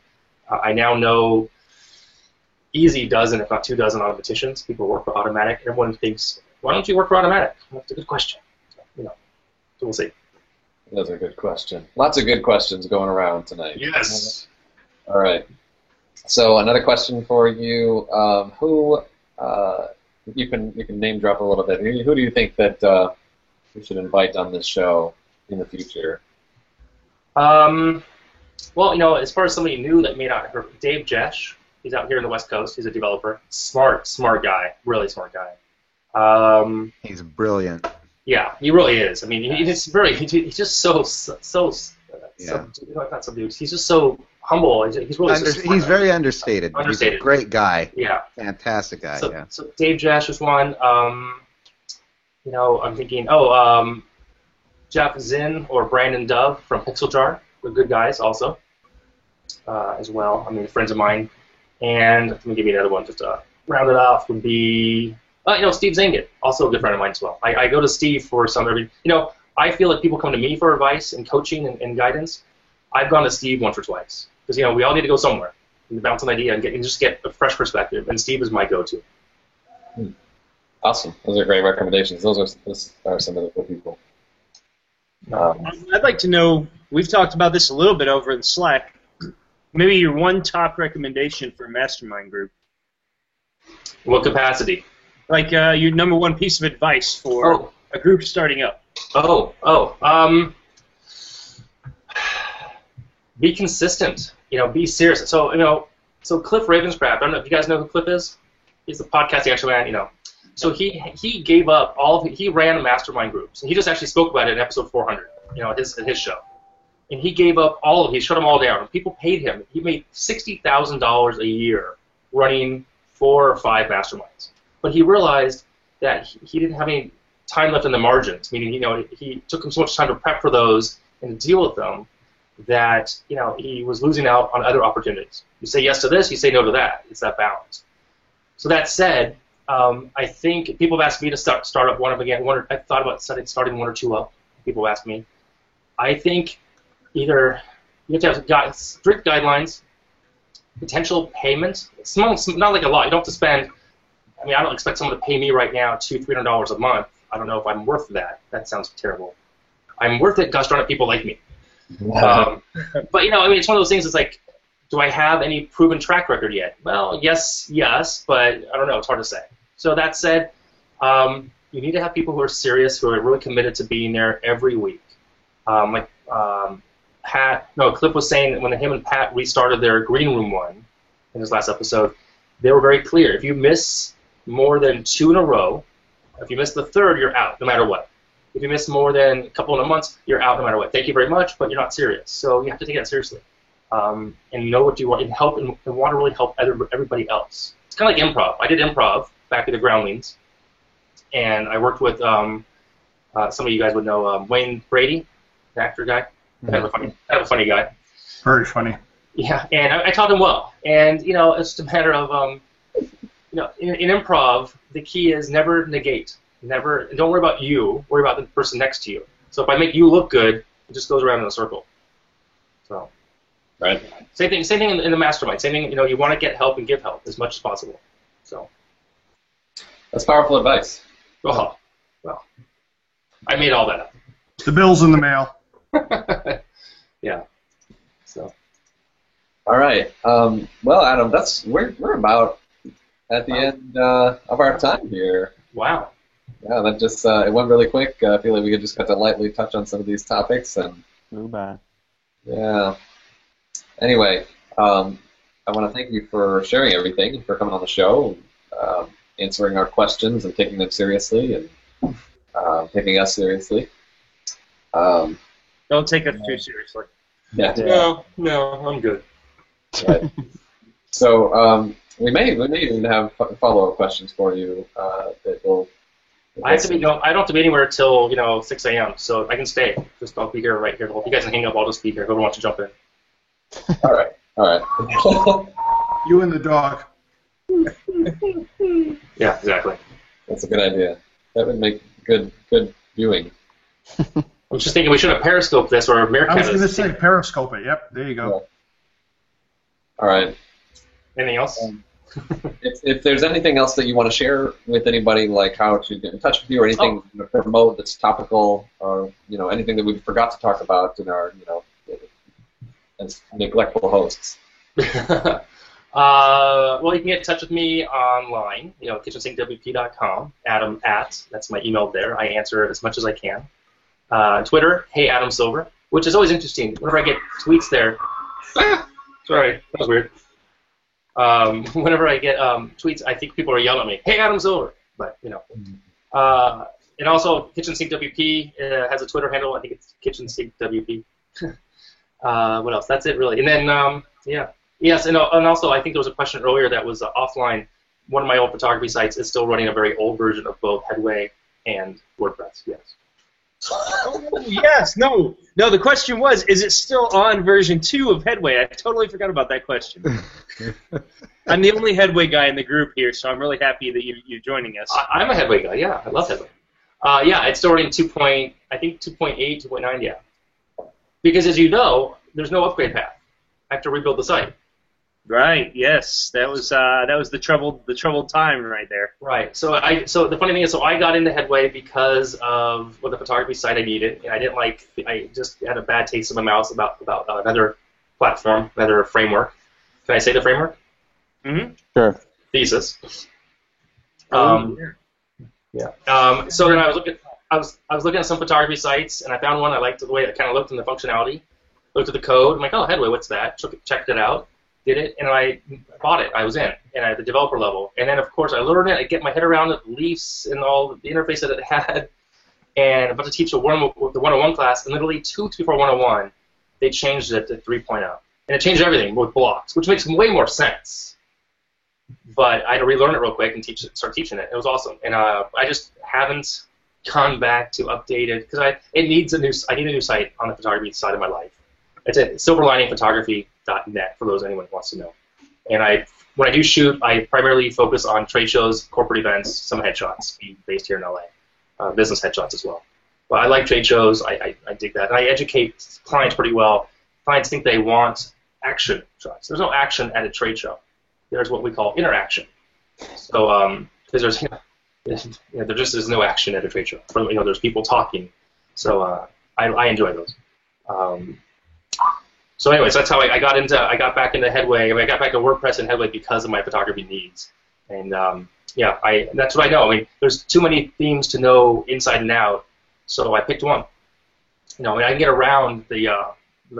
I now know easy dozen, if not 2 dozen, on petitions. People work for Automatic. Everyone thinks, why don't you work for Automatic? That's a good question. So we'll see. That's a good question. Lots of good questions going around tonight. Yes. All right. So another question for you. Who you can name drop a little bit. Who do you think that we should invite on this show in the future? Well, as far as somebody new that may not have heard, Dave Jesh. He's out here in the West Coast. He's a developer. Smart guy. Really smart guy. He's brilliant. Yeah, he really is. He's just so not subdued. He's just so humble. He's really He's very understated. Understated. He's a great guy. Yeah. Fantastic guy. So, yeah. so Dave Jash was one. I'm thinking, Jeff Zinn or Brandon Dove from Pixel Jar. They're good guys also, as well. I mean, friends of mine. And let me give you another one just to round it off would be, Steve Zangit, also a good friend of mine as well. I go to Steve for I feel like people come to me for advice and coaching and guidance. I've gone to Steve once or twice because, we all need to go somewhere and bounce an idea and just get a fresh perspective. And Steve is my go-to. Awesome. Those are great recommendations. Those are some of the good people. I'd like to know, we've talked about this a little bit over in Slack, maybe your one top recommendation for a mastermind group. What capacity? Like your number one piece of advice for a group starting up. Be consistent. Be serious. So Cliff Ravenscraft, I don't know if you guys know who Cliff is. He's the podcasting action man, So he gave up he ran mastermind groups, and he just actually spoke about it in episode 400, his show. And he gave up he shut them all down. And people paid him. He made $60,000 a year running 4 or 5 masterminds. But he realized that he didn't have any time left in the margins, meaning, he took him so much time to prep for those and to deal with them that, he was losing out on other opportunities. You say yes to this, you say no to that. It's that balance. So that said, I think people have asked me to start up one of them again. I've thought about starting 1 or 2 up. People have asked me. I think either you have to have strict guidelines, potential payment, small, not like a lot. You don't have to spend. I don't expect someone to pay me right now $200-$300 a month. I don't know if I'm worth that. That sounds terrible. I'm worth it. Gosh darn it, people like me. But it's one of those things. It's like, do I have any proven track record yet? Well, yes, but I don't know. It's hard to say. So that said, you need to have people who are serious, who are really committed to being there every week. Cliff was saying that when him and Pat restarted their Green Room one in his last episode, they were very clear. If you miss more than 2 in a row, if you miss the third, you're out, no matter what. If you miss more than a couple in a month, you're out no matter what. Thank you very much, but you're not serious. So you have to take that seriously. And know what you want, and help, and want to really help everybody else. It's kind of like improv. I did improv back at the Groundlings, and I worked with some of you guys would know Wayne Brady, the actor guy. Kind of a funny guy. Very funny. Yeah, and I taught him well. And it's just a matter of in improv, the key is never negate. Never. Don't worry about you. Worry about the person next to you. So if I make you look good, it just goes around in a circle. So. Right. Same thing in the mastermind. Same thing, you want to get help and give help as much as possible. So. That's powerful advice. Well, I made all that up. The bill's in the mail. Yeah. So. All right. Well, Adam, we're about at the end of our time here. Wow. Yeah, that just it went really quick. I feel like we just got to lightly touch on some of these topics and. Move by. Yeah. Anyway, I want to thank you for sharing everything, for coming on the show, answering our questions and taking them seriously, and taking us seriously. Don't take us too seriously. Yeah. No, I'm good. Right. So we may even have follow-up questions for you that will. I don't have to be anywhere till 6 a.m. So I can stay. I'll be here right here. If you guys can hang up, I'll just be here. Whoever wants to jump in. All right. You and the dog. Yeah, exactly. That's a good idea. That would make good viewing. I'm just thinking we should have Periscope this or Meerkat. I was going to say Periscope it. Yep, there you go. Yeah. All right. Anything else? If there's anything else that you want to share with anybody, like how to get in touch with you or anything to promote that's topical, or anything that we forgot to talk about in our as neglectful hosts. Well, you can get in touch with me online, kitchensinkWP.com, Adam @ that's my email there. I answer as much as I can. Twitter, Hey Adam Silver, which is always interesting. Whenever I get tweets there, sorry, that was weird. Whenever I get tweets, I think people are yelling at me, Hey Adam Silver, but and also Kitchen Sink WP has a Twitter handle. I think it's Kitchen Sink WP. What else? That's it really. And then Yeah. Yes, and also I think there was a question earlier that was offline. One of my old photography sites is still running a very old version of both Headway and WordPress. Yes. Oh, yes. No. The question was, is it still on version 2 of Headway? I totally forgot about that question. I'm the only Headway guy in the group here, so I'm really happy that you're joining us. I'm a Headway guy. Yeah, I love Headway. Yeah, it's still running 2.8, 2.9, yeah. Because as you know, there's no upgrade path. I have to rebuild the site. Right. Yes. That was the troubled time right there. Right. So the funny thing is, I got into Headway because of the photography site I needed, and I just had a bad taste in my mouth about another platform, another framework. Can I say the framework? Mm-hmm. Sure. Thesis. Yeah. So then I was looking at some photography sites, and I found one I liked the way it kind of looked and the functionality. Looked at the code. I'm like, oh, Headway, what's that? Checked it out. Did it, and I bought it. I was in, and at the developer level. And then, of course, I learned it. I get my head around it, the leaves and all the interface that it had. And I'm about to teach the 101 class, and literally 2 weeks before 101, they changed it to 3.0. And it changed everything with blocks, which makes way more sense. But I had to relearn it real quick and start teaching it. It was awesome. And I just haven't gone back to update it, because I need a new site on the photography side of my life. It's at silverliningphotography.net for anyone who wants to know. And when I do shoot, I primarily focus on trade shows, corporate events, some headshots, being based here in LA, business headshots as well. But I like trade shows. I dig that. And I educate clients pretty well. Clients think they want action shots. There's no action at a trade show. There's what we call interaction. So because there just is no action at a trade show. There's people talking. So I enjoy those. So anyways, that's how I got back into Headway. I got back to WordPress and Headway because of my photography needs. And that's what I know. I mean, there's too many themes to know inside and out, so I picked one. I can get around the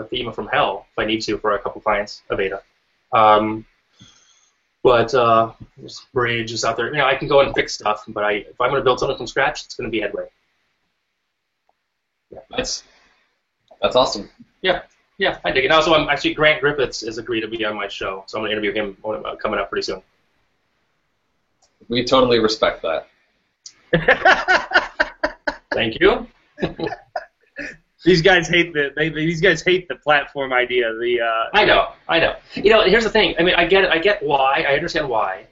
theme from hell if I need to for a couple clients, Aveda. But there's Bridge is out there. I can go and fix stuff, but if I'm going to build something from scratch, it's going to be Headway. Yeah. That's awesome. Yeah, I dig it. Also, actually Grant Griffiths has agreed to be on my show, so I'm going to interview him coming up pretty soon. We totally respect that. Thank you. These guys hate the platform idea. I know. Here's the thing. I mean, I get it. I get why. I understand why.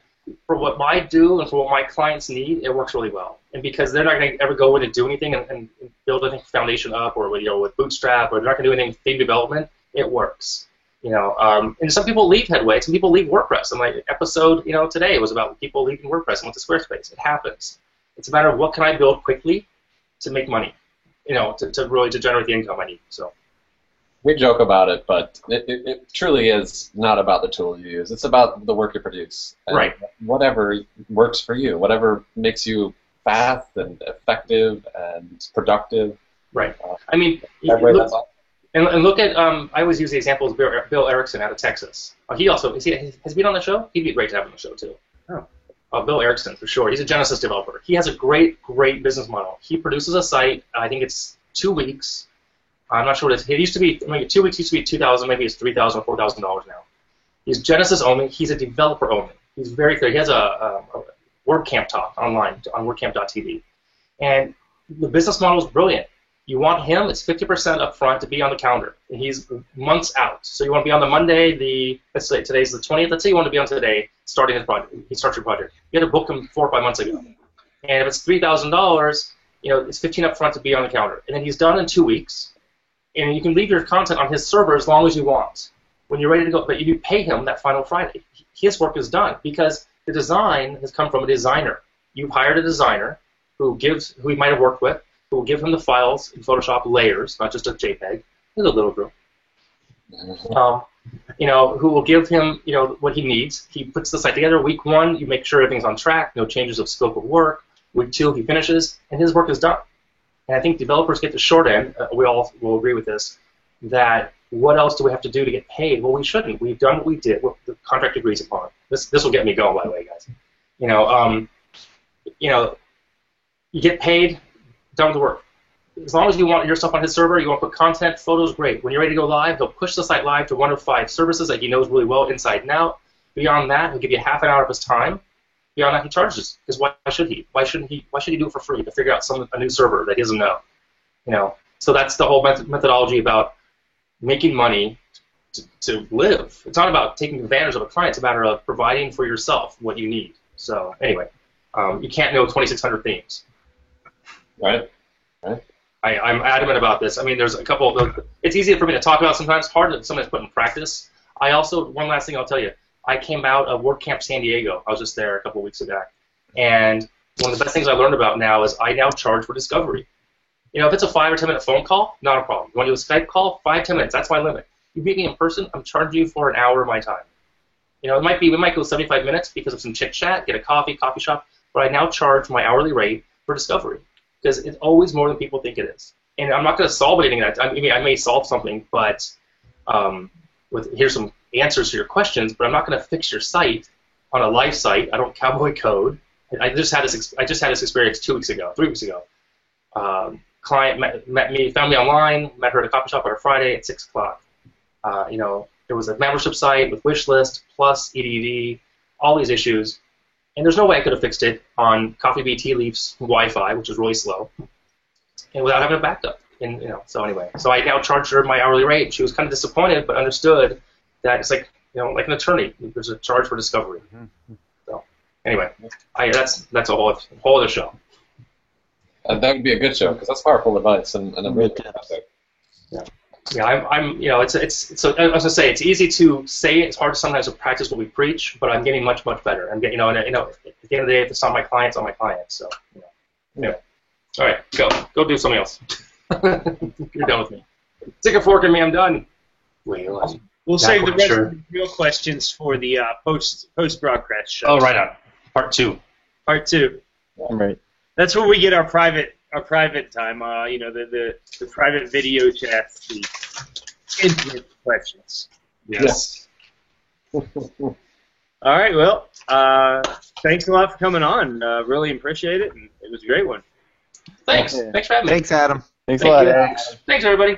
For what I do and for what my clients need, it works really well. And because they're not going to ever go in and do anything and build a foundation up, or with Bootstrap, or they're not going to do anything theme development, it works. And some people leave Headway, some people leave WordPress. And my episode, today was about people leaving WordPress and went to Squarespace. It happens. It's a matter of what can I build quickly to make money, to really generate the income I need. So. We joke about it, but it truly is not about the tool you use. It's about the work you produce. And right. Whatever works for you, whatever makes you fast and effective and productive. Right. I mean, look at, I always use the example of Bill Erickson out of Texas. He also, has he been on the show? He'd be great to have on the show, too. Oh. Bill Erickson, for sure. He's a Genesis developer. He has a great business model. He produces a site, I think it's 2 weeks. I'm not sure what it is. It used to be, maybe 2 weeks used to be $2,000, maybe it's $3,000 or $4,000 now. He's Genesis only. He's a developer only. He's very clear. He has a WordCamp talk online on WordCamp.tv. And the business model is brilliant. You want him, it's 50% up front to be on the calendar. And he's months out. So you want to be on the Monday, let's say today's the 20th. Let's say you want to be on today, starting his project. He starts your project. You had to book him 4 or 5 months ago. And if it's $3,000, it's 15 up front to be on the calendar. And then he's done in 2 weeks. And you can leave your content on his server as long as you want. When you're ready to go, but you pay him that final Friday. His work is done because the design has come from a designer. You've hired a designer who he might have worked with, who will give him the files in Photoshop layers, not just a JPEG. He's a little girl. Who will give him, what he needs. He puts the site together. Week 1, you make sure everything's on track, no changes of scope of work. Week 2, he finishes, and his work is done. And I think developers get the short end, we all will agree with this, that what else do we have to do to get paid? Well, we shouldn't. We've done what we did, what the contract agrees upon. This will get me going, by the way, guys. You get paid, done with the work. as long as you want your stuff on his server, you want to put content, photos, great. When you're ready to go live, he'll push the site live to one of 5 services that he knows really well inside and out. Beyond that, he'll give you half an hour of his time. Beyond that, he charges. Because why should he? Why should he do it for free to figure out a new server that he doesn't know? You know. So that's the whole methodology about making money to live. It's not about taking advantage of a client. It's a matter of providing for yourself what you need. So anyway, you can't know 2,600 themes. Right. I'm adamant about this. I mean, there's a couple of, it's easy for me to talk about sometimes, hard to sometimes put in practice. I also, one last thing I'll tell you, I came out of WordCamp San Diego. I was just there a couple of weeks back. And one of the best things I learned about now is I now charge for discovery. You know, if it's a 5 or 10 minute phone call, not a problem. You want to do a Skype call? 5, 10 minutes, that's my limit. You meet me in person, I'm charging you for an hour of my time. You know, we might go 75 minutes because of some chit chat, get a coffee shop, but I now charge my hourly rate for discovery. Because it's always more than people think it is. And I'm not going to solve anything. I mean, I may solve something, but here's some answers to your questions, but I'm not going to fix your site on a live site. I don't cowboy code. I just had this experience 3 weeks ago. Client met me, found me online, met her at a coffee shop on a Friday at 6 o'clock. You know, there was a membership site with wish list, plus EDD, all these issues. And there's no way I could have fixed it on Coffee Tea Leaf's Wi-Fi, which is really slow, and without having a backup. And so anyway, so I now charged her my hourly rate. She was kind of disappointed, but understood that it's like like an attorney. There's a charge for discovery. So anyway, that's a whole other show. That would be a good show because that's powerful advice and a really good topic. Yeah, I'm it's so I was gonna say it's easy to say, it's hard sometimes to practice what we preach, but I'm getting much better. I'm getting at the end of the day, if it's not my client, it's not my client. So anyway, all right, go do something else. You're done with me. Stick a fork in me. I'm done. We'll save the rest of the real questions for the post broadcast show. Oh, right on. Part 2. Part 2. Right. That's where we get our private time. The private video chats, the intimate questions. Yes. All right. Well, thanks a lot for coming on. Really appreciate it, and it was a great one. Thanks. Thanks for having me. Thanks, Adam. Thanks a lot, you. Eric. Thanks, everybody.